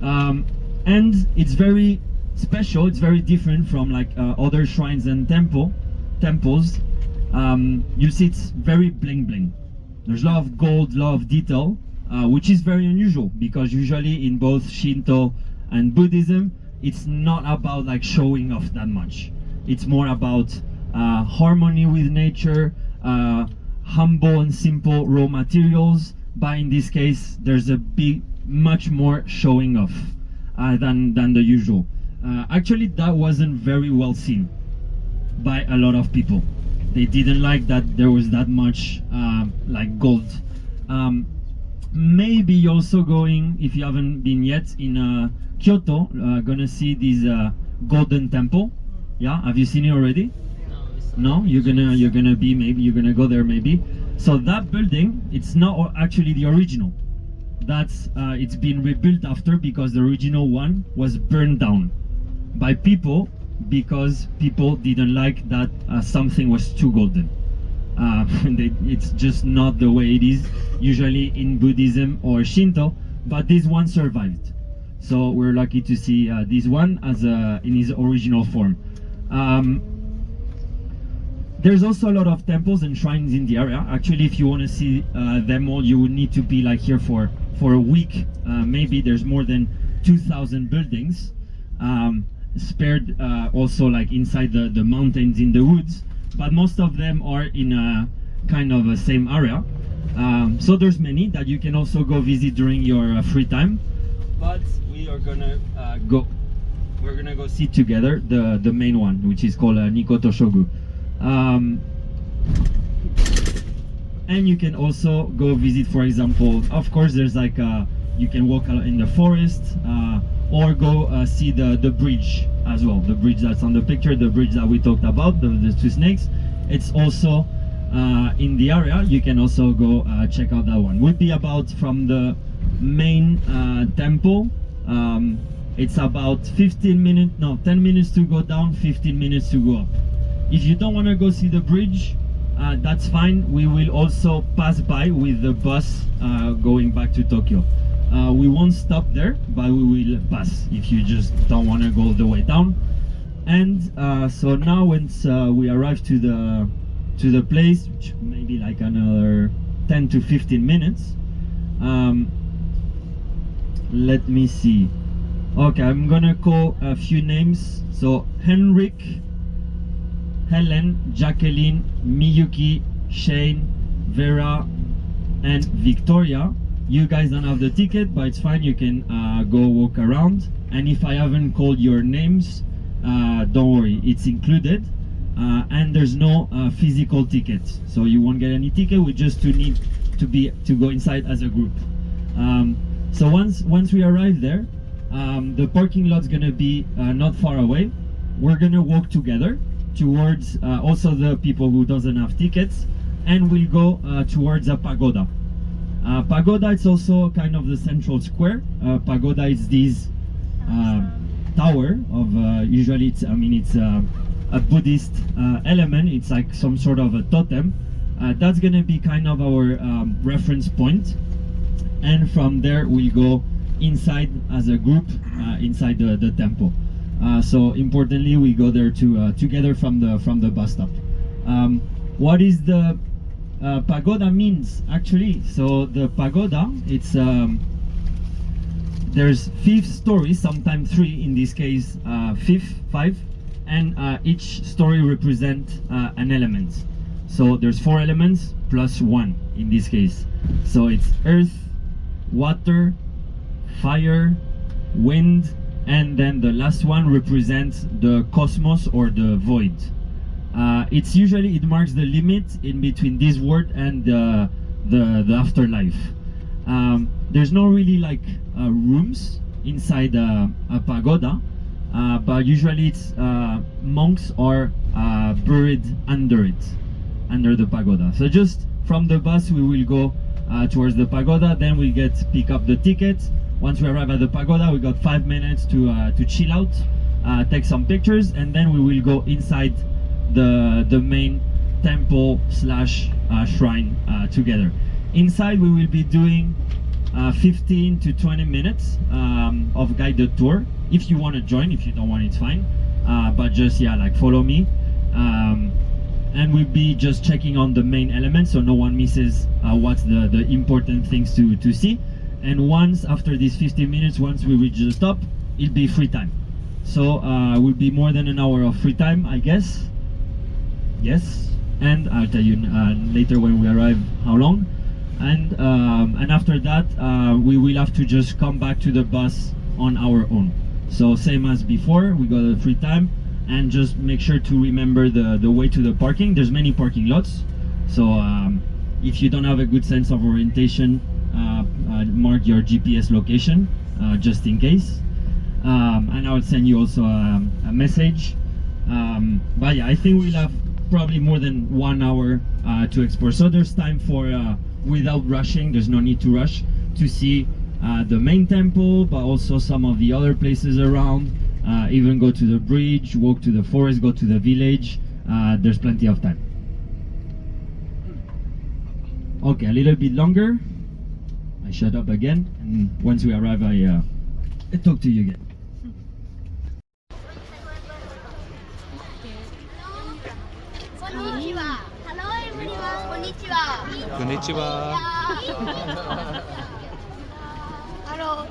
And it's very special. It's very different from like other shrines and temples. You'll see it's very bling bling. There's a lot of gold, a lot of detail, which is very unusual because usually in both Shinto and Buddhism, it's not about like showing off that much. It's more about harmony with nature, humble and simple raw materials. But in this case, there's much more showing off than the usual. Actually, that wasn't very well seen by a lot of people. They didn't like that there was that much like gold. Maybe you're also going, if you haven't been yet, in Kyoto, gonna see this golden temple. Yeah, have you seen it already? No, you're gonna go there maybe. So that building, it's not actually the original. That's it's been rebuilt after because the original one was burned down by people because people didn't like that something was too golden. It's just not the way it is usually in Buddhism or Shinto, but this one survived. So we're lucky to see this one as in his original form. There's also a lot of temples and shrines in the area. Actually, if you want to see them all, you would need to be like here for a week. Maybe there's more than 2,000 buildings spared also like inside the mountains in the woods, but most of them are in a kind of a same area. So there's many that you can also go visit during your free time. But we are gonna we're gonna go see together the main one, which is called Nikkō Tōshogū. And you can also go visit, for example, of course there's like you can walk in the forest, or go see the bridge as well. The bridge that's on the picture, the bridge that we talked about, the two snakes. It's also in the area. You can also go check out that one. Would be about from the main temple. It's about 10 minutes to go down, 15 minutes to go up. If you don't want to go see the bridge, that's fine. We will also pass by with the bus going back to Tokyo. We won't stop there, but we will pass if you just don't want to go all the way down. And so now once we arrive to the place, which maybe like another 10 to 15 minutes, let me see. Okay, I'm gonna call a few names. So Henrik, Helen, Jacqueline, Miyuki, Shane, Vera, and Victoria. You guys don't have the ticket, but it's fine. You can go walk around. And if I haven't called your names, don't worry, it's included. And there's no physical ticket, so you won't get any ticket. We just need to go inside as a group. So once we arrive there, the parking lot's gonna be not far away. We're gonna walk together towards also the people who doesn't have tickets, and we'll go towards a pagoda. Pagoda is also kind of the central square. Pagoda is this tower of usually it's a Buddhist element. It's like some sort of a totem. That's gonna be kind of our reference point, and from there we go inside as a group inside the temple. So importantly, we go there together from the bus stop. What is the pagoda means actually? So the pagoda, it's there's 5 stories, sometimes 3, in this case 5, and each story represent an element. So there's 4 elements plus 1 in this case. So it's earth, water, fire, wind, and then the last one represents the cosmos or the void. It's usually, it marks the limit in between this world and the afterlife. There's no really like rooms inside a pagoda, but usually it's monks are buried under it, under the pagoda. So just from the bus we will go towards the pagoda, then we pick up the ticket. Once we arrive at the pagoda, we got 5 minutes to chill out, take some pictures, and then we will go inside the main temple slash shrine together. Inside we will be doing 15 to 20 minutes of guided tour. If you want to join, if you don't want, it's fine. But just, yeah, like follow me. And we'll be just checking on the main elements so no one misses what's the important things to see. And once, after these 15 minutes, once we reach the top, it'll be free time. So will be more than an hour of free time, I guess. Yes, and I'll tell you later when we arrive how long. And after that, we will have to just come back to the bus on our own. So same as before, we got a free time, and just make sure to remember the way to the parking. There's many parking lots, so if you don't have a good sense of orientation, mark your GPS location just in case. And I will send you also a message. But yeah, I think we'll have probably more than 1 hour to explore. So there's time for, without rushing, there's no need to rush, to see the main temple, but also some of the other places around. Even go to the bridge, walk to the forest, go to the village. There's plenty of time. Okay, a little bit longer. I shut up again, and once we arrive, I talk to you again. Konnichiwa. Hello.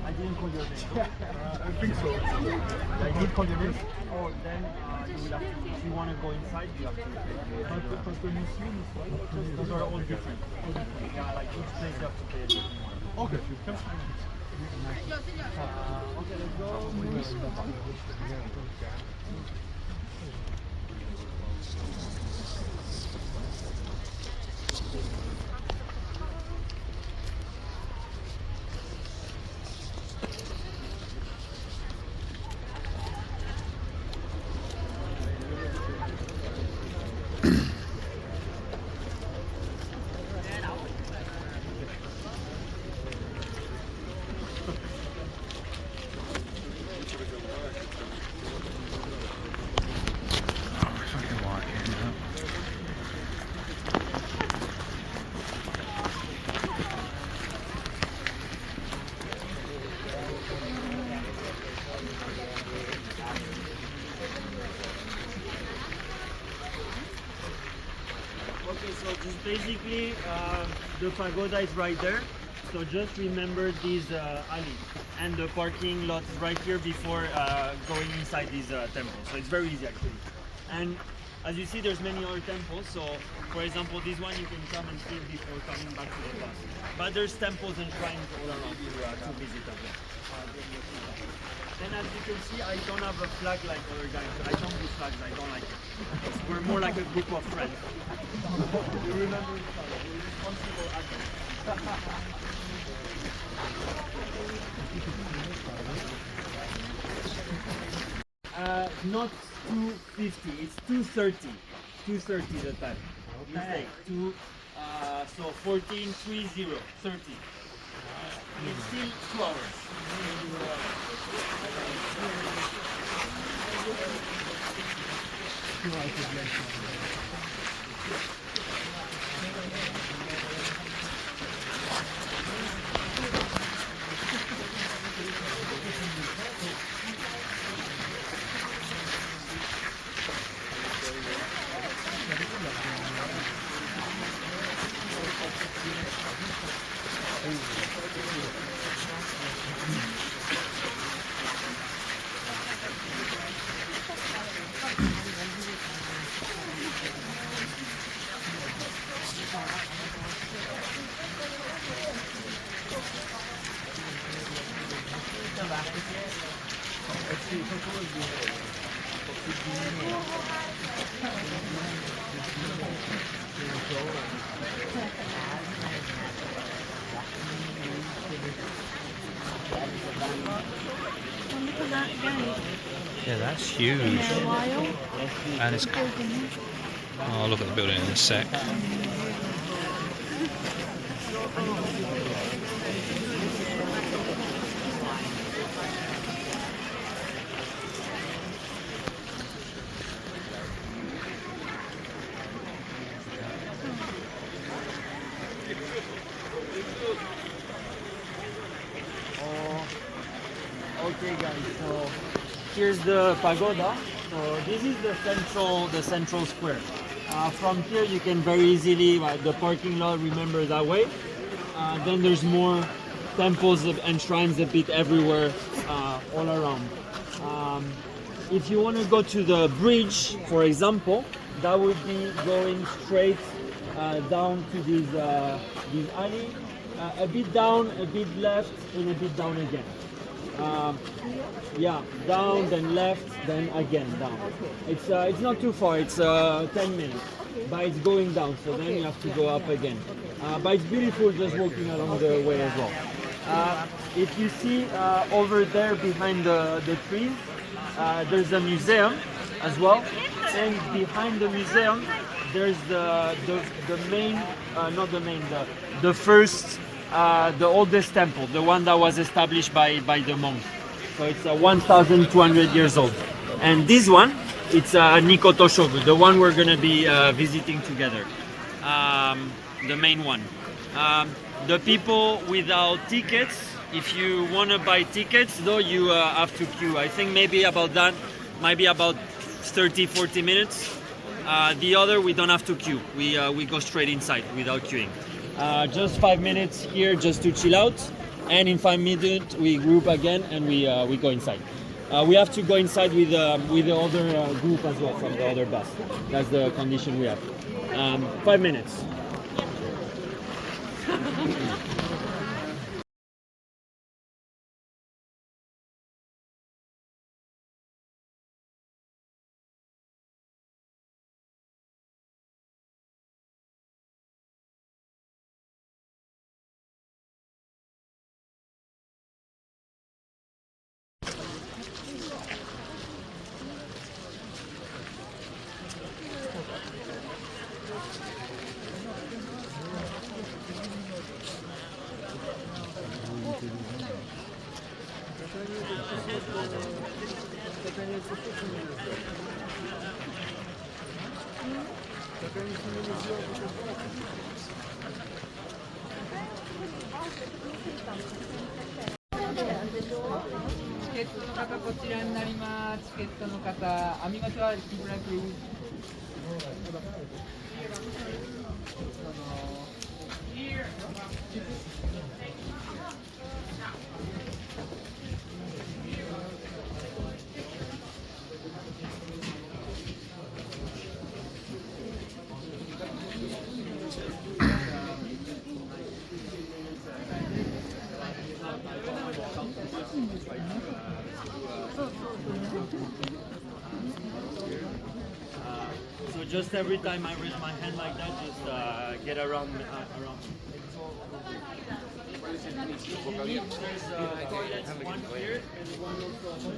I didn't call your name. I think so. I did call your name. Oh, then you will have to, if you want to go inside, you have to pay. Those are all different. Yeah, like each place you have to pay a different one. Okay. Okay, let's go. So just basically, the pagoda is right there. So just remember these alleys and the parking lots right here before going inside these temples. So it's very easy actually. And as you see, there's many other temples. So for example, this one you can come and see before coming back to the bus. But there's temples and shrines all around to visit as well. Then as you can see, I don't have a flag like other guys. I don't do flags, I don't like it. We're more like a group of friends. You remember each other, we're responsible adults. Not 250, it's 230. 230 the time. Mistake. So 14, 30, 30. It's still 2 hours. Look at that gate. Yeah, that's huge. Been there a while. And it's. Building. Oh, I'll look at the building in a sec. Okay guys, so here's the pagoda. So this is the central square. From here you can very easily, the parking lot, remember that way. Then there's more temples and shrines a bit everywhere, all around. If you want to go to the bridge, for example, that would be going straight down to this alley, a bit down, a bit left, and a bit down again. Yeah, down, then left, then again down. It's not too far. It's 10 minutes, but it's going down. So then you have to go up again. But it's beautiful just walking along the way as well. If you see over there behind the trees, there's a museum as well, and behind the museum there's the main, not the main, the first. The oldest temple, the one that was established by the monks. So it's 1,200 years old. And this one, it's Nikkō Tōshogū, the one we're going to be visiting together. The main one. The people without tickets, if you want to buy tickets, though, you have to queue. I think maybe about that, might be about 30-40 minutes. The other, we don't have to queue. We go straight inside without queuing. Just 5 minutes here just to chill out, and in 5 minutes we group again and we go inside. We have to go inside with the other group as well from the other bus. That's the condition we have. 5 minutes. just every time I raise my hand like that, just get around. There's toilets, one here and one also.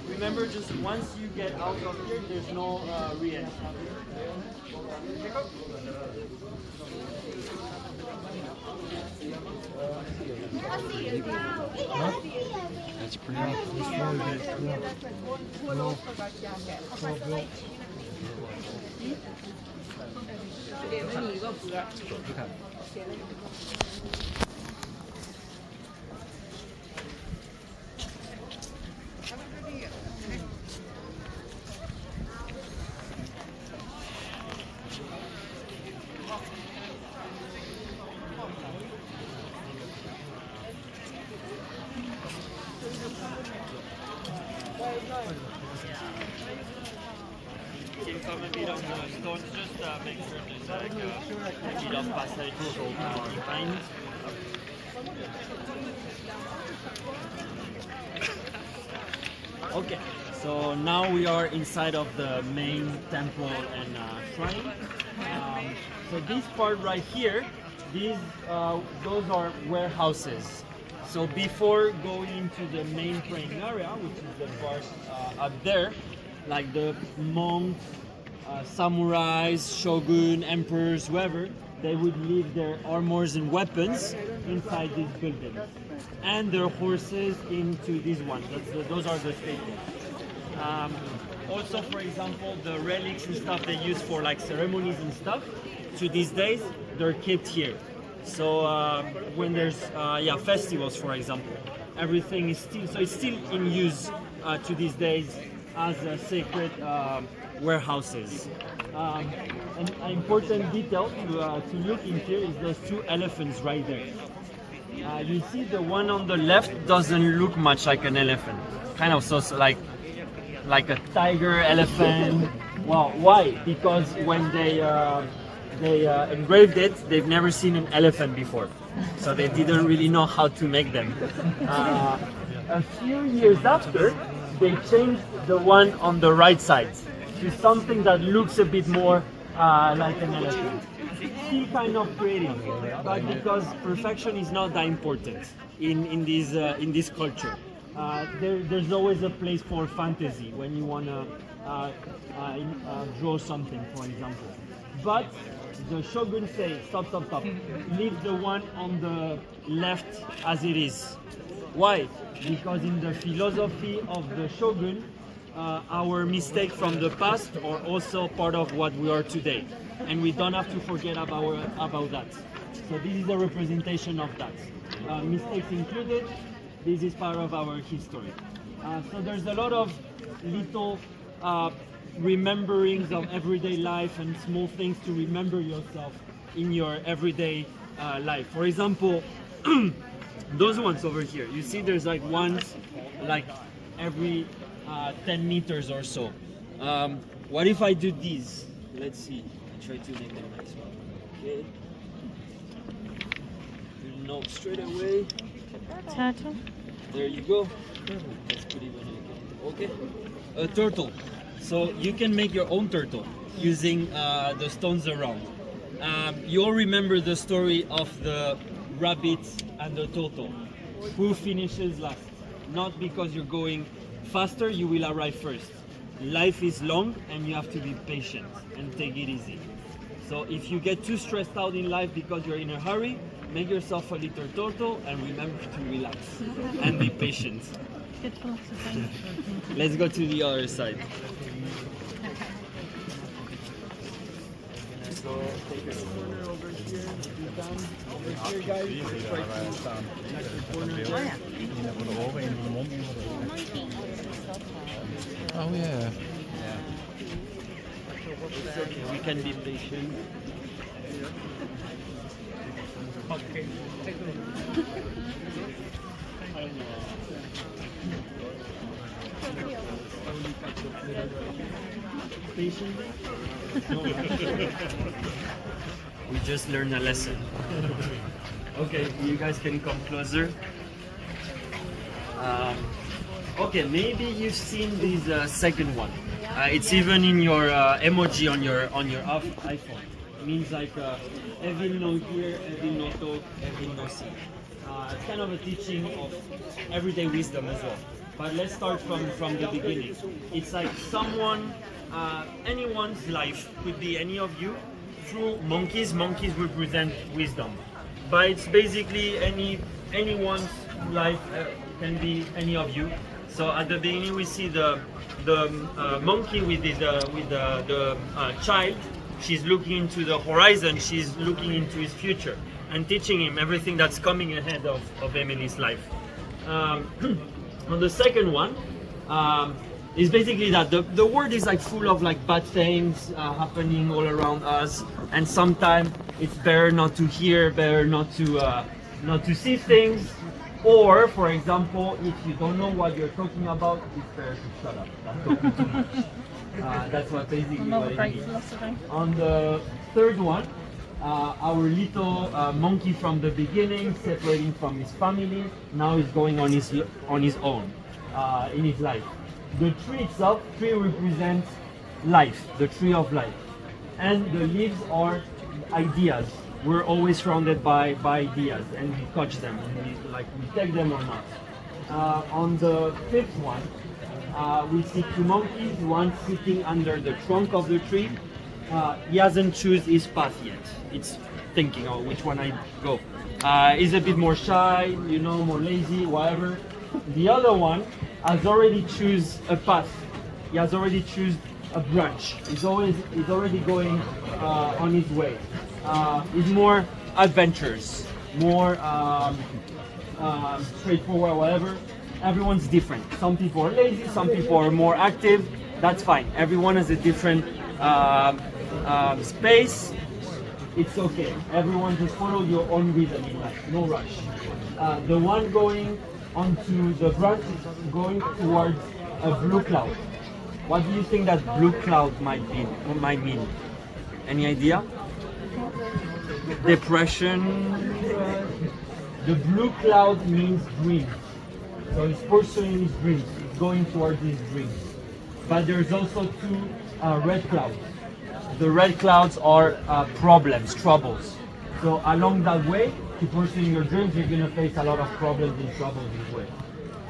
Remember, just once you get out of here, there's no re-entry. That's pretty Can come a bit on the stones, just make sure there's like a bit of passage so behind. Okay, so now we are inside of the main temple and shrine. So this part right here, those are warehouses. So before going into the main praying area, which is the part up there, like the monks, samurais, shogun, emperors, whoever, they would leave their armors and weapons inside these buildings, and their horses into these ones. Those are the stables. Also, for example, the relics and stuff they use for like ceremonies and stuff, to these days, they're kept here. So when there's festivals, for example, everything is still in use to these days as sacred warehouses. An important detail to look in here is those two elephants right there. You see the one on the left doesn't look much like an elephant, kind of like a tiger, elephant. Well, why? Because when they engraved it, they've never seen an elephant before, so they didn't really know how to make them. A few years after, they changed the one on the right side to something that looks a bit more like an elephant. Still kind of creative, but because perfection is not that important in this culture. There's always a place for fantasy when you want to draw something, for example. But the shogun says, stop. Leave the one on the left as it is. Why? Because in the philosophy of the shogun, our mistakes from the past are also part of what we are today, and we don't have to forget about that. So this is a representation of that. Mistakes included, this is part of our history. So there's a lot of little rememberings of everyday life and small things to remember yourself in your everyday life. For example, those ones over here, you see there's like ones like every 10 meters or so. What if I do these? Let's see. I try to make them nice one. Okay. You know, straight away. Turtle. There you go. Let's put it on again. Okay. A turtle. So you can make your own turtle using the stones around. You all remember the story of the rabbit and the turtle. Who finishes last? Not because you're going faster, you will arrive first. Life is long and you have to be patient and take it easy. So if you get too stressed out in life because you're in a hurry, make yourself a little turtle and remember to relax and be patient. Good philosophy. Let's go to the other side. So take a corner over here, do down over here, guys. Try to check the corner there. Oh yeah. It's okay, we can be patient. Okay. Patiently? We just learned a lesson. Okay, you guys can come closer. Okay, maybe you've seen this second one. It's even in your emoji on your iPhone. It means like Evin no hear, Evin no talk, Evin no see. It's kind of a teaching of everyday wisdom as well. But let's start from the beginning. It's like someone, anyone's life could be any of you. Through monkeys, monkeys represent wisdom. But it's basically anyone's life can be any of you. So at the beginning we see the monkey with the child. She's looking into the horizon. She's looking into his future and teaching him everything that's coming ahead of Emily's life. On the second one, is basically that the world is like full of like bad things happening all around us, and sometimes it's better not to hear, better not to see things. Or, for example, if you don't know what you're talking about, it's better to shut up. That's talking too much. That's what basically what it means. On the third one, our little monkey from the beginning, separating from his family, now is going on his own in his life. The tree itself, tree represents life, the tree of life, and the leaves are ideas. We're always surrounded by ideas, and we touch them, and we take them or not. On the fifth one, we see two monkeys, one sitting under the trunk of the tree. He hasn't chosen his path yet. It's thinking, oh, which one I go. He's a bit more shy, more lazy, whatever. The other one has already choose a path. He has already choose a branch. He's already going on his way. He's more adventurous, more straightforward, whatever. Everyone's different. Some people are lazy, some people are more active. That's fine. Everyone has a different space. It's okay. Everyone just follow your own rhythm in life. No rush. The one going onto the branch is going towards a blue cloud. What do you think that blue cloud might mean? Any idea? Depression. The blue cloud means dreams. So he's pursuing his dreams. He's going towards his dreams. But there's also two red clouds. The red clouds are problems, troubles. So along that way, to pursuing your dreams, you're going to face a lot of problems and troubles this way.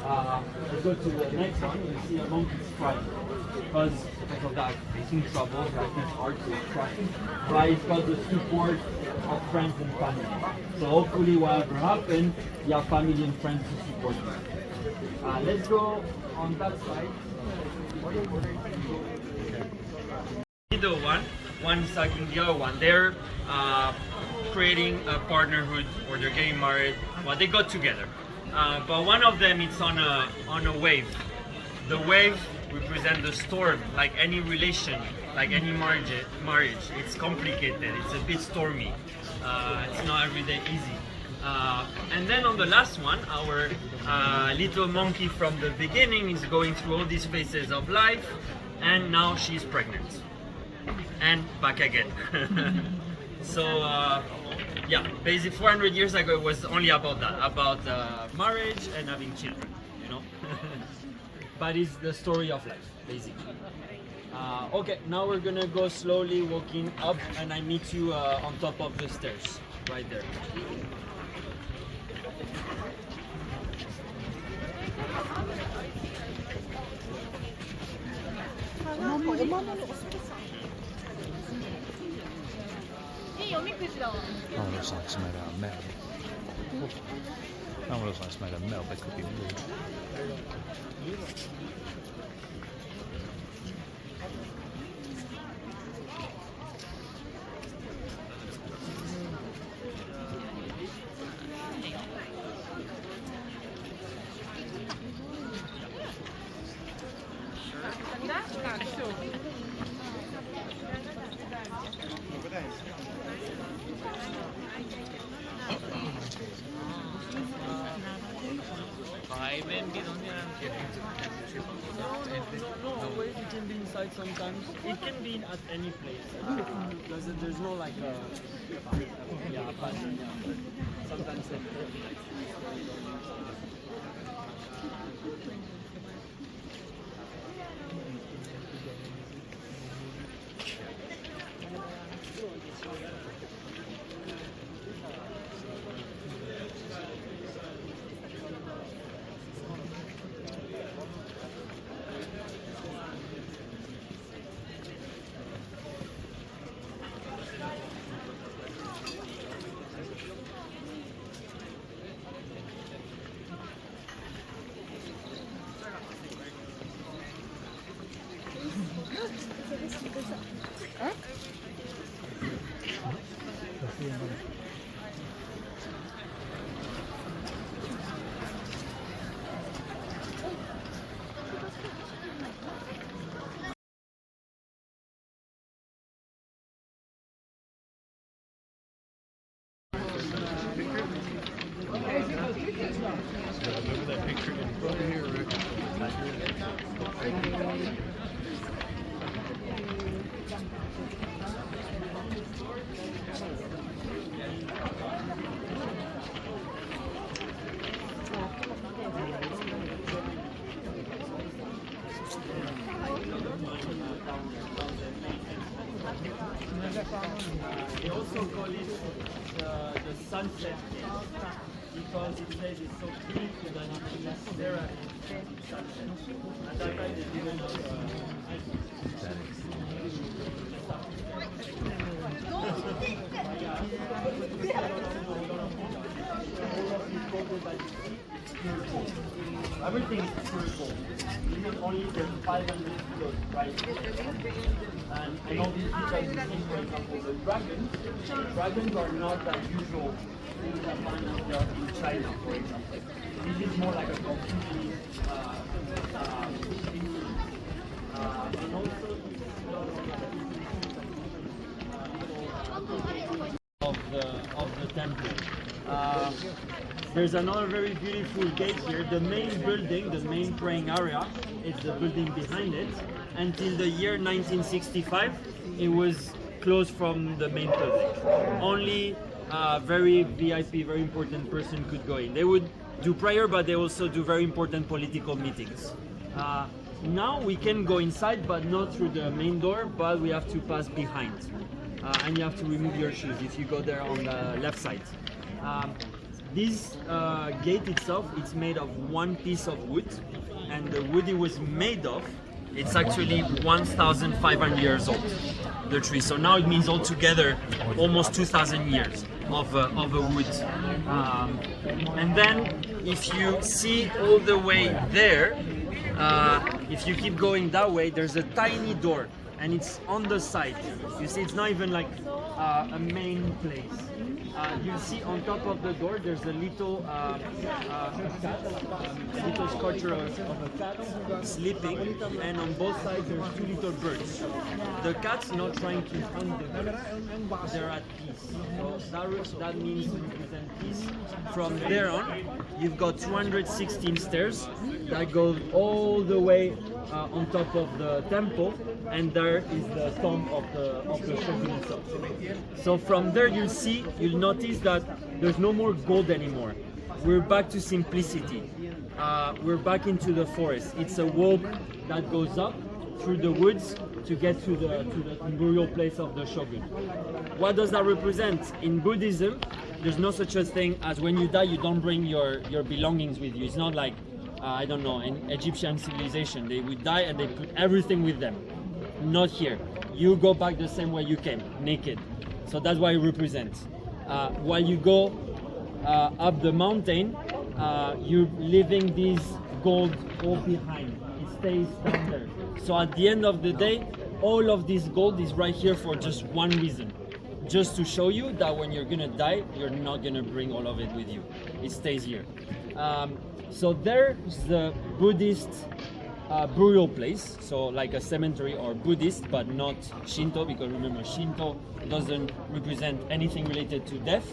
Let's go to the next one. You see a monkey crying. Because of that, facing trouble, like it's hard to try. But he's got the support of friends and family. So hopefully whatever happens, you have family and friends to support you. Let's go on that side. Middle one is hugging the other one. They're creating a partnerhood, or they're getting married. Well, they got together. But one of them is on a wave. The wave represents the storm, like any relation, like any marriage. It's complicated, it's a bit stormy. It's not every day easy. And then on the last one, our little monkey from the beginning is going through all these phases of life, and now she's pregnant. And back again. So yeah, basically 400 years ago it was only about that, about marriage and having children, But it's the story of life, basically. Okay, now we're gonna go slowly walking up, and I meet you on top of the stairs, right there. Oh, it looks like it's made out of metal. Oh, it looks like it's made out of metal, but it could be wood. No, always it can be inside sometimes. It can be at any place. Because there's no like a pattern. Sometimes Remember that picture in front of here, Rick? They also call it the sunset gate because it says it's so big that you can stare at the sunset. At that time they didn't everything is purple. Even only the 500 kilos, right? And all these because you see, for example, the dragons are not that usual things that find out there in China, for example. This is more like a completely and also of the temple. There's another very beautiful gate here. The main building, the main praying area, is the building behind it. Until the year 1965, it was closed from the main public. Only very VIP, very important person could go in. They would do prayer, but they also do very important political meetings. Now we can go inside, but not through the main door, but we have to pass behind. And you have to remove your shoes if you go there on the left side. This gate itself, it's made of one piece of wood, and the wood it was made of, it's actually 1,500 years old, the tree. So now it means altogether almost 2,000 years of a wood. And then if you see all the way there, if you keep going that way, there's a tiny door, and it's on the side. You see, it's not even like a main place. You see on top of the door there's a little cat, a little sculpture of a cat sleeping, and on both sides there's two little birds. The cat's not trying to hunt the birds, they're at peace. So that means to represent peace. From there on, you've got 216 stairs that go all the way on top of the temple, and there is the tomb of the shogun itself. So from there you'll notice that there's no more gold anymore. We're back to simplicity. We're back into the forest. It's a walk that goes up through the woods to get to the burial place of the shogun. What does that represent? In Buddhism, there's no such a thing as when you die, you don't bring your belongings with you. It's not like I don't know, in Egyptian civilization, they would die and they put everything with them. Not here. You go back the same way you came, naked. So that's what it represents. While you go up the mountain, you're leaving this gold all behind. It stays down there. So at the end of the day, all of this gold is right here for just one reason. Just to show you that when you're gonna die, you're not gonna bring all of it with you. It stays here. So there's the Buddhist burial place, so like a cemetery or Buddhist, but not Shinto, because remember, Shinto doesn't represent anything related to death.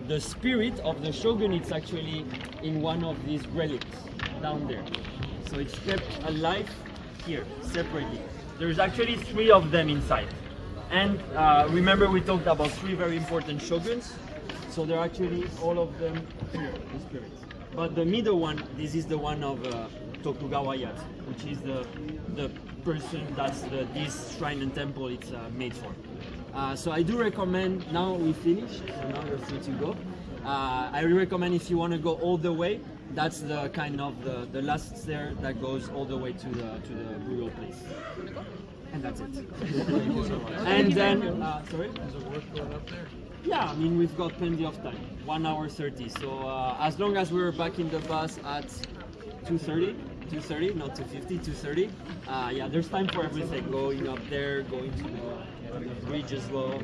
The spirit of the shogun is actually in one of these relics down there. So it's kept alive here, separately. There's actually 3 of them inside. And remember we talked about 3 very important shoguns, so they're actually all of them here, the spirits. But the middle one, this is the one of Tokugawa Yat, which is the person that's this shrine and temple it's made for. So I do recommend, now we finished, so now you're free to go. I recommend if you want to go all the way, that's the kind of the last stair that goes all the way to the burial place. And that's it. And then, sorry? Is it worth going up there? Yeah, I mean, we've got plenty of time, 1 hour 30. So as long as we're back in the bus at 2:30, not 2:50, 2:30. Yeah, there's time for everything. Going up there, going to the bridge as well.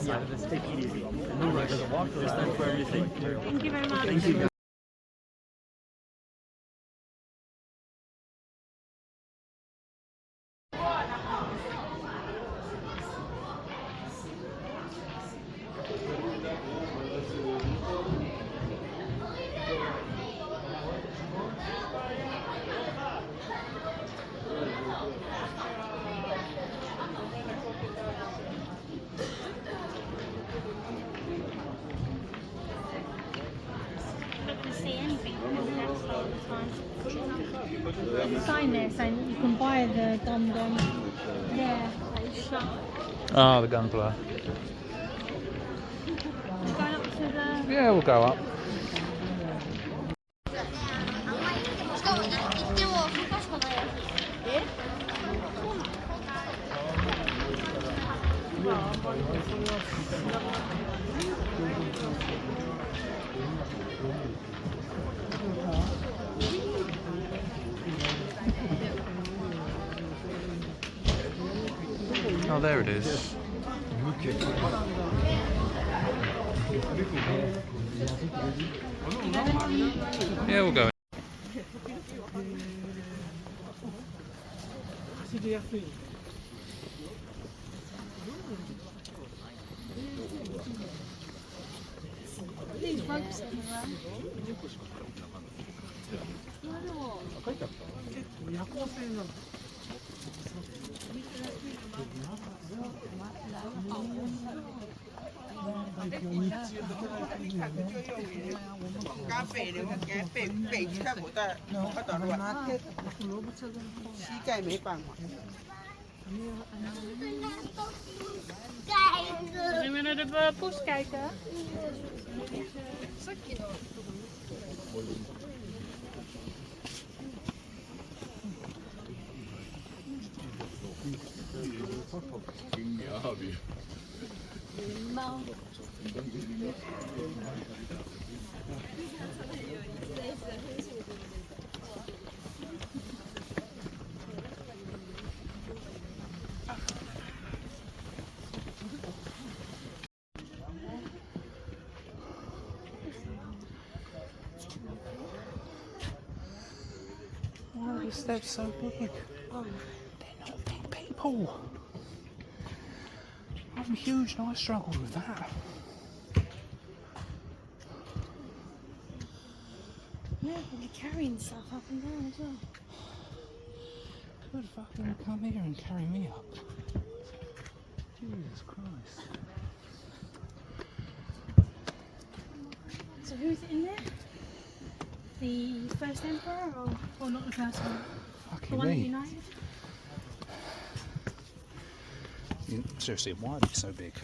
Yeah, let's take it easy. No rush. There's time for everything. Thank you very much. Thank you. time. There's a sign there saying that you can buy the dum-dum there, but it's shut. Oh, the gunpla. We're going up to the... Yeah, we'll go up. Oh, there it is. Yeah, we'll go. These ropes everywhere. Zullen we naar de post kijken? Why are these steps so big? They're not big people. I'm huge and I struggled with that. Yeah, they're carrying stuff up and down as well. Could fucking come here and carry me up. Jesus Christ. So who's in there? The first emperor, or not the first one? The Fucking one that me. united? Seriously, why are they so big?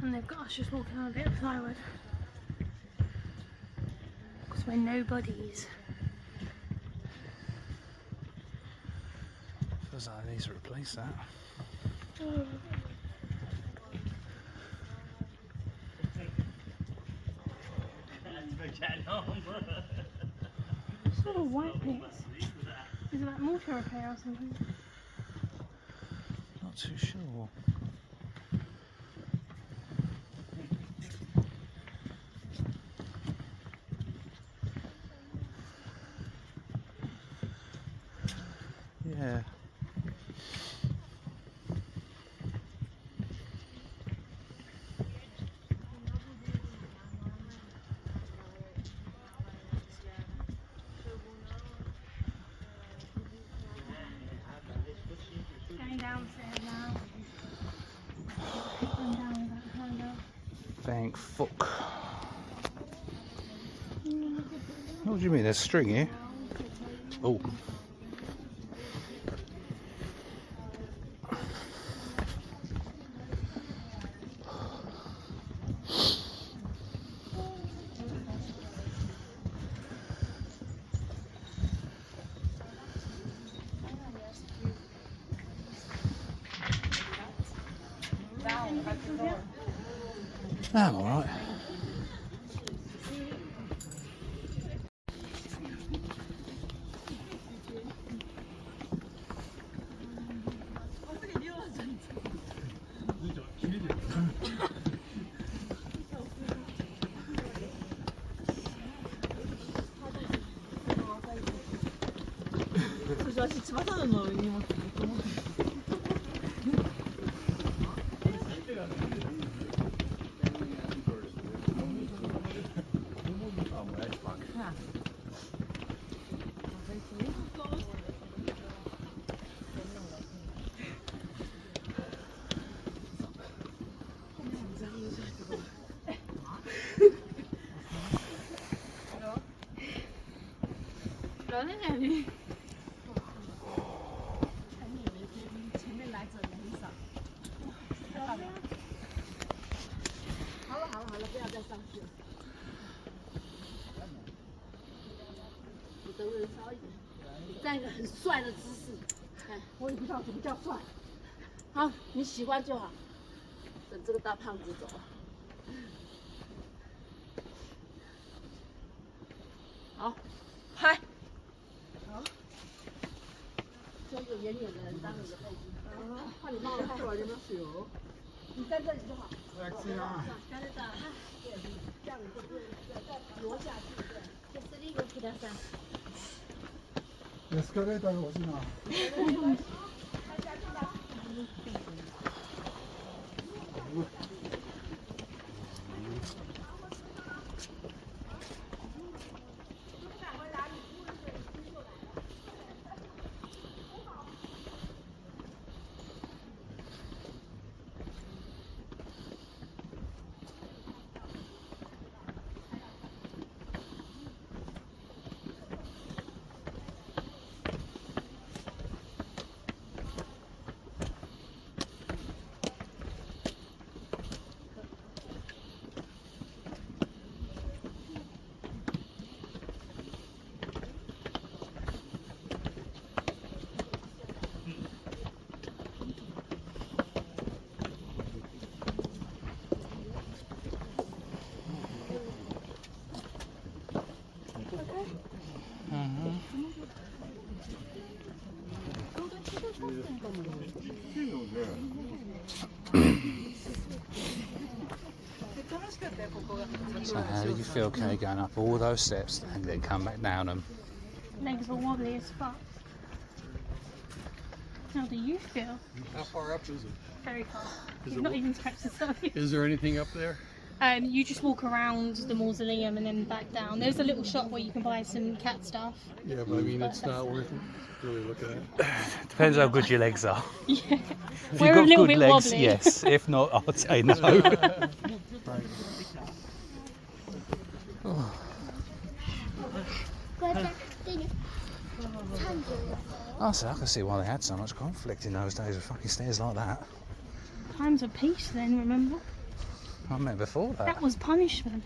And they've got us just walking on a bit of plywood. Because we're nobodies. Feels like I need to replace that. Sort of white bits. Is it like mortar repair or something? Not too sure. Yeah. Going downstairs now. Going down with that handle. Thank fuck. What do you mean? There's string here? Oh. I'm alright. 柴さんの荷物と思って。热在那里。前面来者很少。好了，不要再上去了。你等人稍一点，站一个很帅的姿势。哎，我也不知道什么叫帅。好，你喜欢就好。等这个大胖子走。好，拍。好。就一个远远的人当你的背景。换你帮我拍。你在这里就好。这样你就不用再挪下去。对。这是一个给他上。エスカレーターが欲しいな。So how did you feel, Kay, going up all those steps and then come back down them? Legs are wobbly as fuck. How do you feel? How far up is it? Very far. You've not even touched the surface. Is there anything up there? You just walk around the mausoleum and then back down. There's a little shop where you can buy some cat stuff. Yeah, but I mean, it's not worth it. Really look at it. Depends how good your legs are. Yeah. If We're a you've got little good bit legs, wobbly. yes. If not, I'll say no. Oh, so I can see why they had so much conflict in those days with fucking stairs like that. Times of peace then, remember? I meant before that. That was punishment.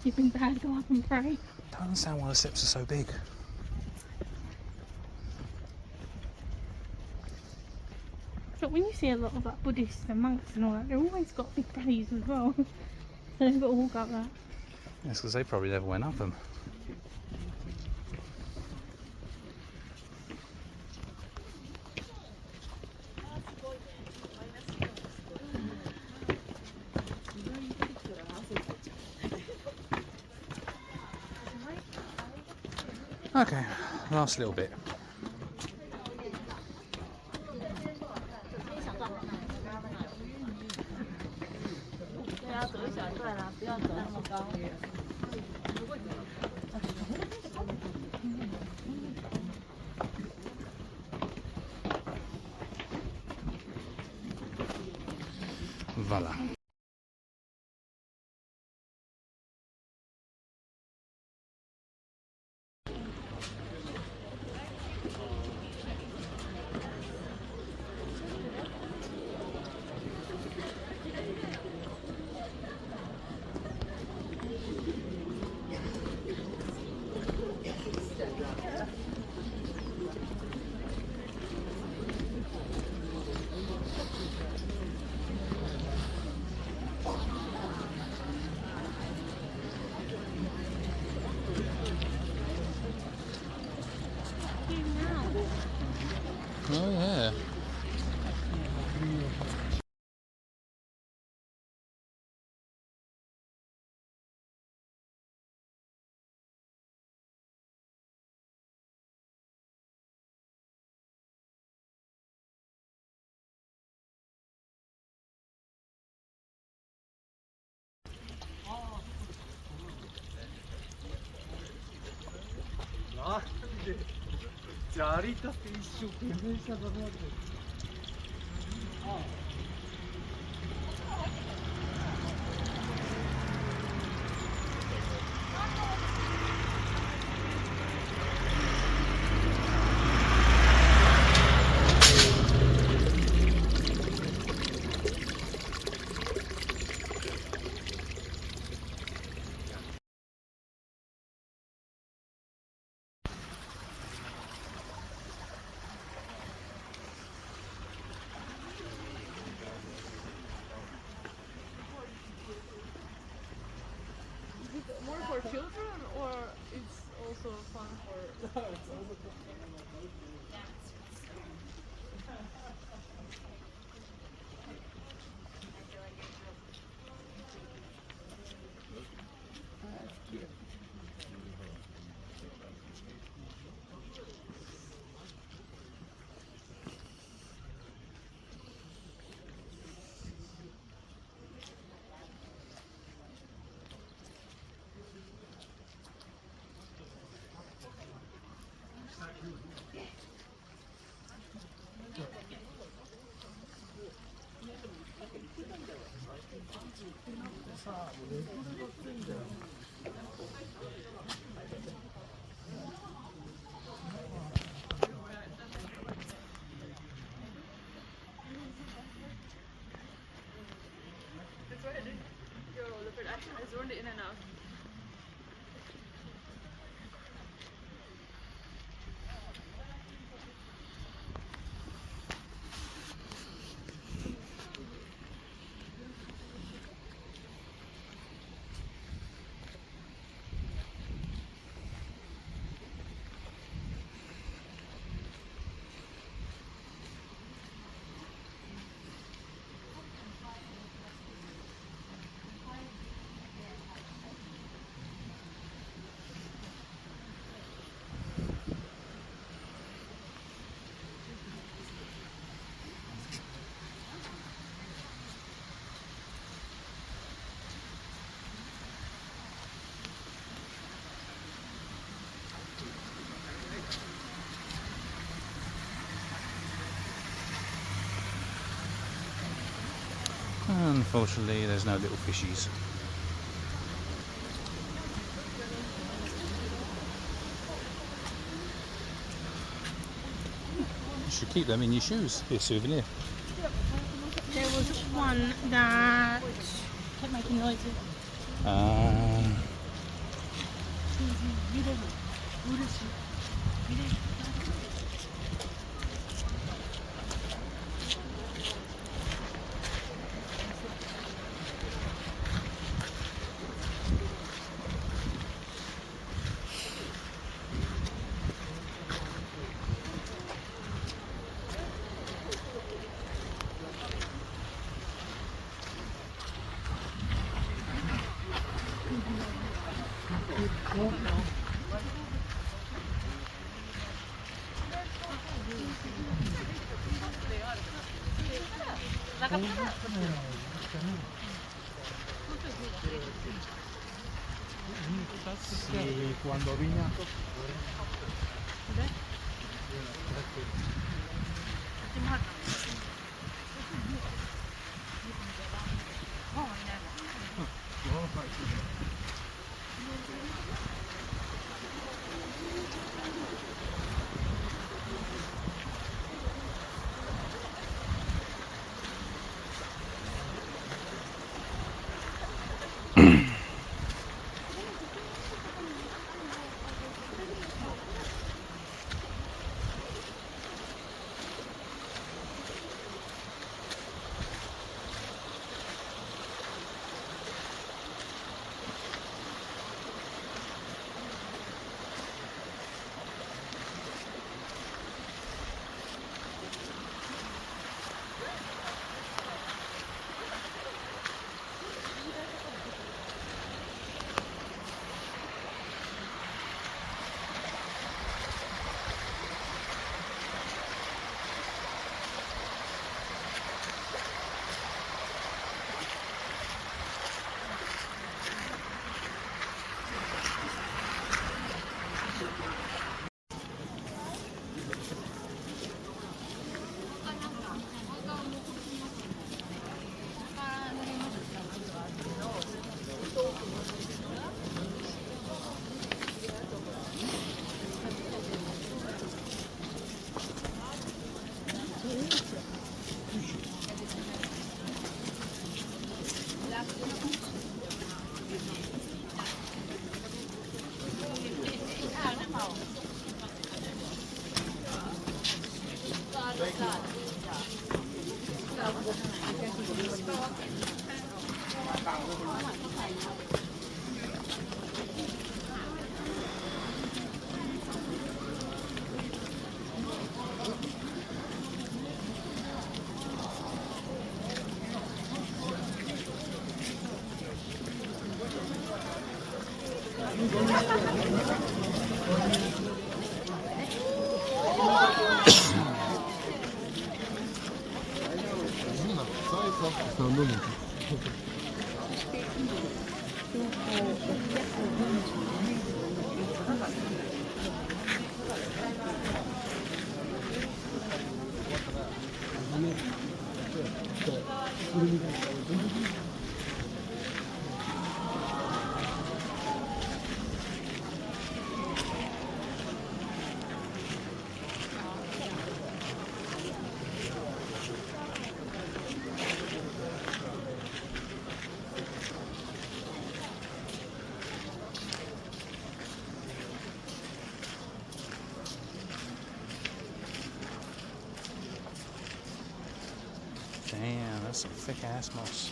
You've been bad, go up and pray. I don't understand why the steps are so big. But when you see a lot of like Buddhists and monks and all that, they've always got big bellies as well. So they've got to walk up that. Yes, because they probably never went up them. Okay, last little bit. Voilà. やりたって一生懸命したと思って。More for children, or it's also fun for... It's only in and out. Unfortunately, there's no little fishies. You should keep them in your shoes. Be a souvenir. There was one that kept making noises. Y cuando vine a... Damn, that's some thick ass moss.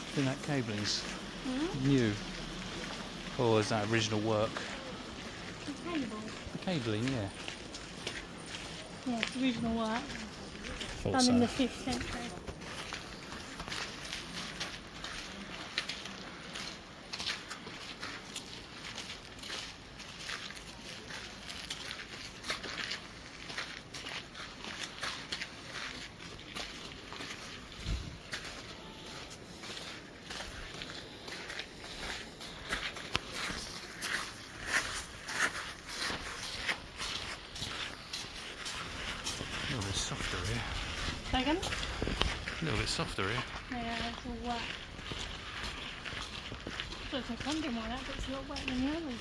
I think that cabling's new, or is that original work? Cable. The cabling, yeah. Yeah, it's original work. Thought Done so. in the 5th century. A little bit softer here. Second? A little bit softer here. Yeah, it's all wet. So it's like wondering why that bit's a lot wetter than the others.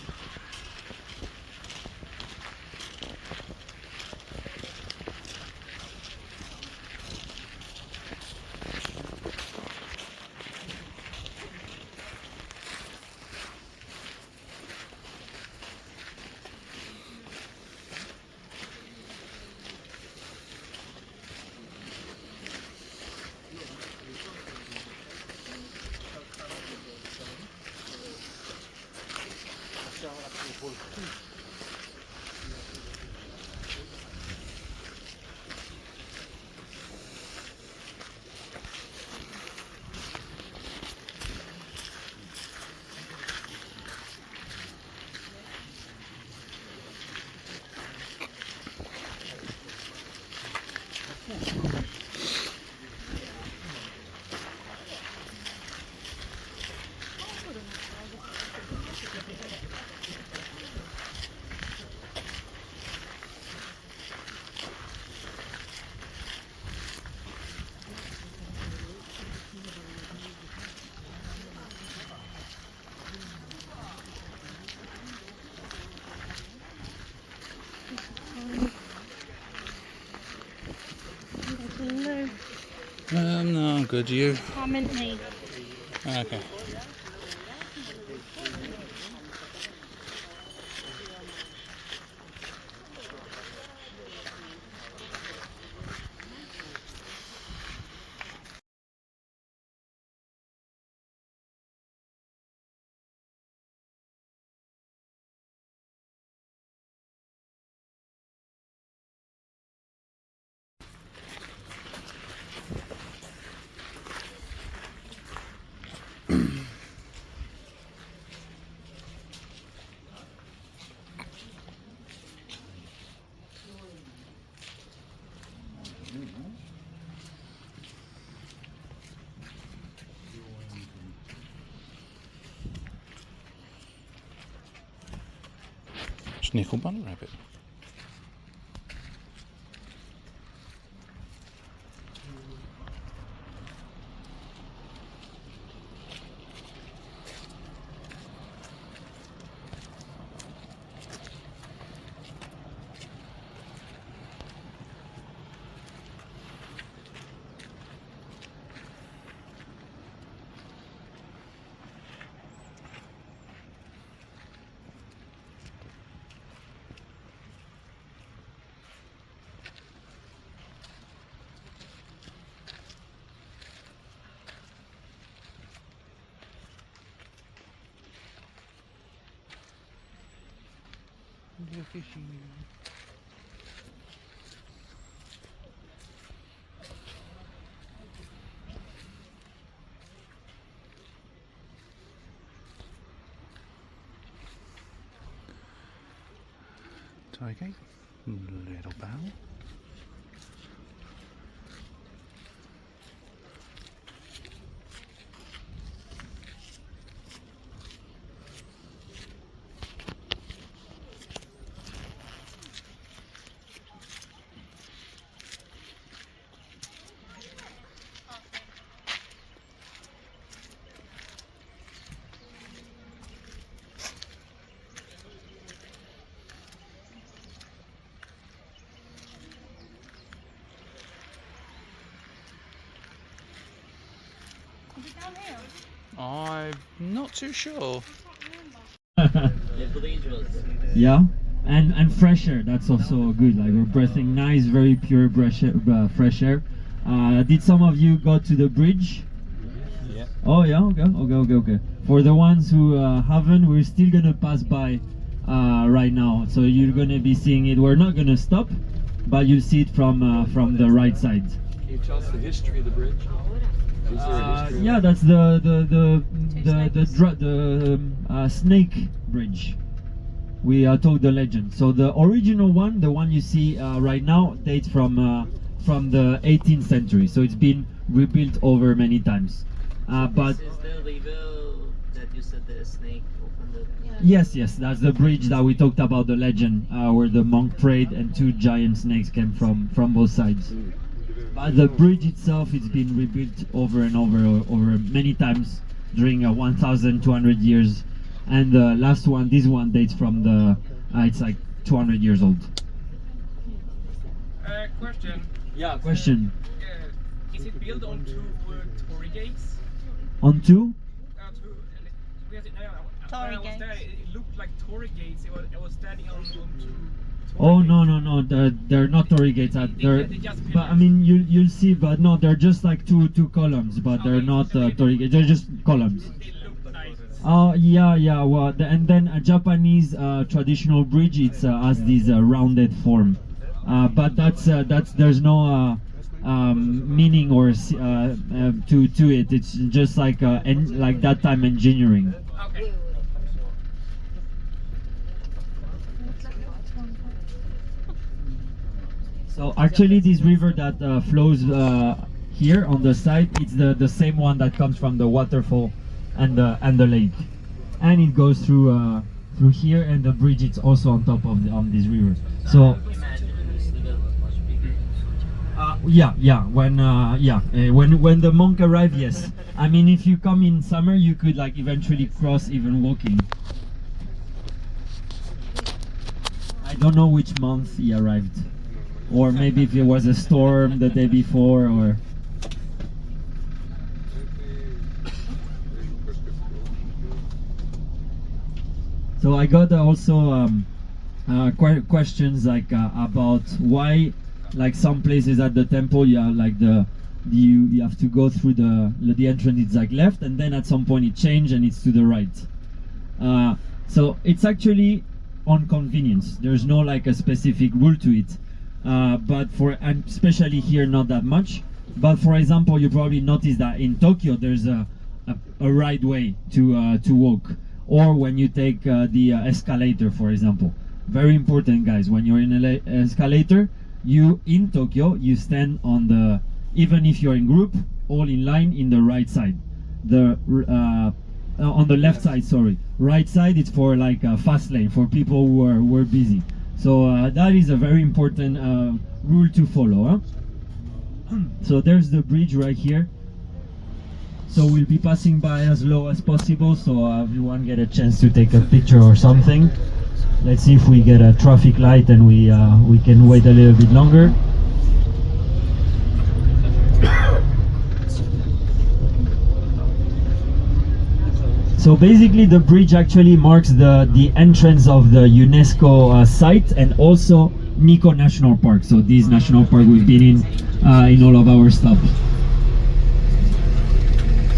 No, I'm good. You? I meant me. Okay. It's Nikkō bunny rabbit. be a fishy. Okay, little bow. Is it down here? I'm not too sure. Yeah, and fresh air. That's also good. Like we're breathing nice, very pure fresh air. Did some of you go to the bridge? Yeah. Oh yeah. Okay. For the ones who haven't, we're still gonna pass by right now. So you're gonna be seeing it. We're not gonna stop, but you'll see it from the right side. Can you tell us the history of the bridge? Is there a history? Yeah, that's the snake bridge. We told the legend. So the original one, the one you see right now, dates from the 18th century. So it's been rebuilt over many times. But This is the river that you said the snake opened the... yes, that's the bridge that we talked about, the legend, where the monk prayed and two giant snakes came from both sides. But the bridge itself, it's been rebuilt over and over many times during 1,200 years. And the last one, this one dates from the, it's like 200 years old. Question. Yeah, question. Is it built on two torii gates? On two? Torii I was gates. there, it looked like torii gates. I was standing on two. Oh no, they're not torii gates. They're, but I mean you'll see, but no, they're just like two columns, but they're not torii gates. They're just columns. They look nice. Oh yeah. Well, and then a Japanese traditional bridge, it's has this rounded form, but that's there's no meaning or to it. It's just like like that time engineering. Okay. So actually, this river that flows here on the side, it's the same one that comes from the waterfall and the lake, and it goes through here, and the bridge is also on top of on this river. So Imagine this river was much bigger. when the monk arrived, yes. I mean, if you come in summer, you could like eventually cross even walking. I don't know which month he arrived, or maybe if it was a storm the day before, or. So I got also questions like about why, like some places at the temple, you have like you have to go through the entrance. It's like left, and then at some point it changed and it's to the right. So it's actually on convenience. There's no like a specific rule to it, but and especially here not that much. But for example, you probably noticed that in Tokyo there's a right way to walk. Or when you take the escalator, for example. Very important, guys. When you're in an escalator, in Tokyo, you stand on the, even if you're in group, all in line in the right side. On the left side, sorry. Right side, it's for like a fast lane, for people who are busy. So that is a very important rule to follow. Huh? So there's the bridge right here. So we'll be passing by as low as possible, so everyone get a chance to take a picture or something. Let's see if we get a traffic light and we can wait a little bit longer. So basically the bridge actually marks the entrance of the UNESCO site and also Nikkō National Park. So this national park we've been in all of our stuff.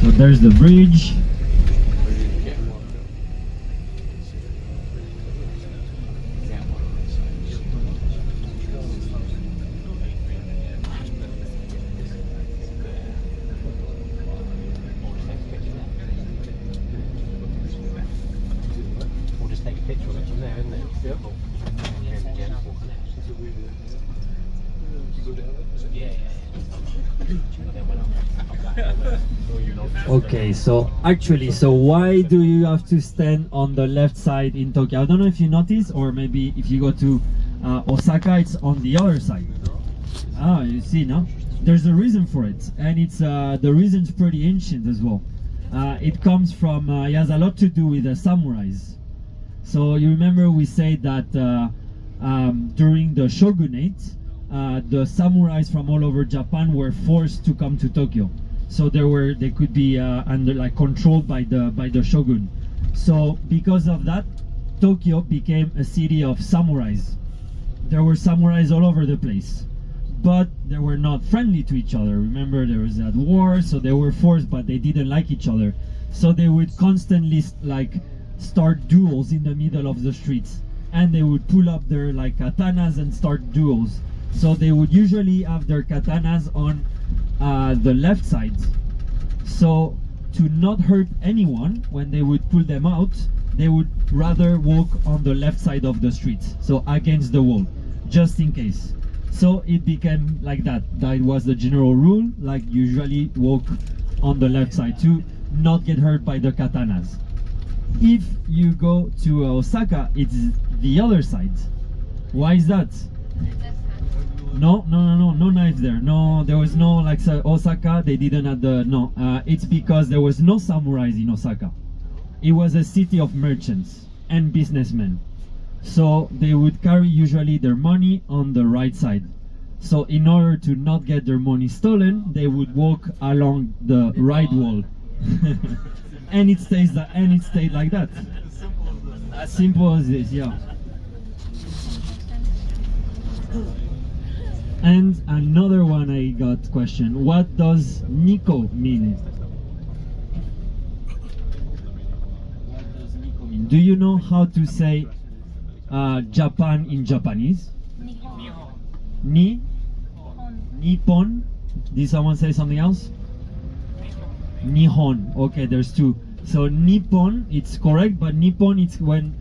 So there's the bridge. Okay, so actually, so why do you have to stand on the left side in Tokyo? I don't know if you notice, or maybe if you go to Osaka, it's on the other side. Ah, you see, no? There's a reason for it, and it's the reason's pretty ancient as well. It comes from, it has a lot to do with the samurais. So you remember we said that during the shogunate, the samurais from all over Japan were forced to come to Tokyo. So they could be under like controlled by the shogun. So because of that, Tokyo became a city of samurais. There were samurais all over the place, but they were not friendly to each other. Remember, there was that war, so they were forced, but they didn't like each other. So they would constantly like start duels in the middle of the streets, and they would pull up their like katanas and start duels. So they would usually have their katanas on the left side. So to not hurt anyone, when they would pull them out, they would rather walk on the left side of the street, so against the wall, just in case. So it became like that. That was the general rule, like usually walk on the left side to not get hurt by the katanas. If you go to Osaka, it's the other side. Why is that? No knives there. No, there was no, like Osaka, they didn't have the, no. It's because there was no samurais in Osaka. It was a city of merchants and businessmen. So they would carry usually their money on the right side. So in order to not get their money stolen, they would walk along the right wall. and it stayed like that. As simple as this, yeah. And another one I got question. What does Nikkō mean? What does Nikkō mean? Do you know how to say Japan in Japanese? Ni? Nippon? Did someone say something else? Nihon. Okay, there's two. So Nippon, it's correct, but Nippon, it's when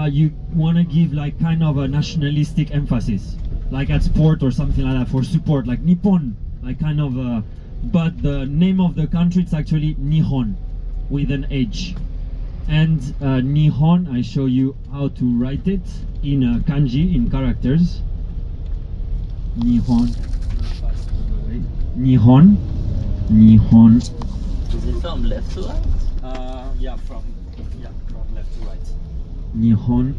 you want to give like kind of a nationalistic emphasis, like at sport or something like that, for support, like Nippon, like kind of but the name of the country, it's actually Nihon with an H. And Nihon, I show you how to write it in kanji, in characters. Nihon. Nihon. Nihon. Is it from left to right? Yeah, from left to right. Nihon.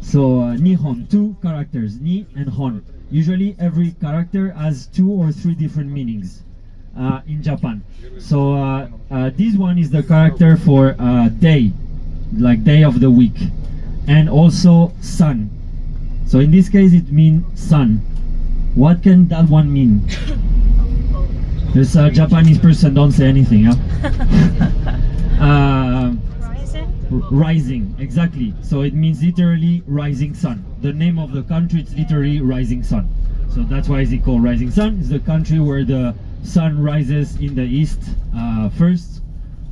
So Nihon, two characters, Ni and Hon. Usually every character has 2 or 3 different meanings in Japan. So this one is the character for day, like day of the week, and also sun. So in this case it means sun. What can that one mean? This Japanese person don't say anything, huh? Rising, exactly. So it means literally rising sun. The name of the country, it's literally rising sun. So that's why it's called rising sun. It's the country where the sun rises in the east first.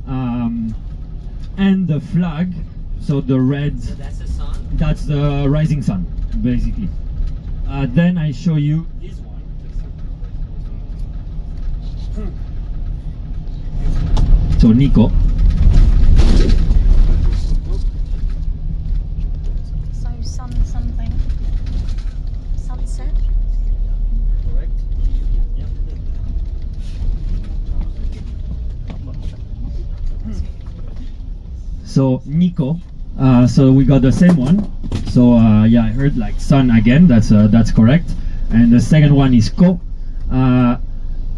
And the flag, so the red, So that's the sun? that's the rising sun, basically. Then I show you this one. So Nikkō. So sun something. Sunset. Correct. Yeah. So Nikkō. So we got the same one. So yeah, I heard like sun again. That's correct. And the second one is ko.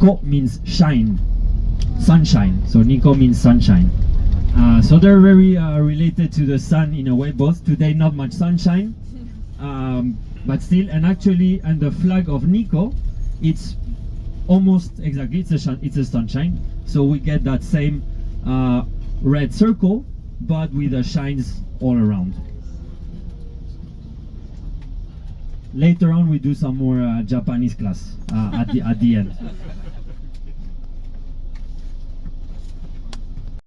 Ko means shine, sunshine. So Nikkō means sunshine. So they're very related to the sun in a way. Both today not much sunshine, but still. And actually, and the flag of Nikkō, it's almost exactly it's a sunshine. So we get that same red circle, but with the shines all around. Later on, we do some more Japanese class at the end.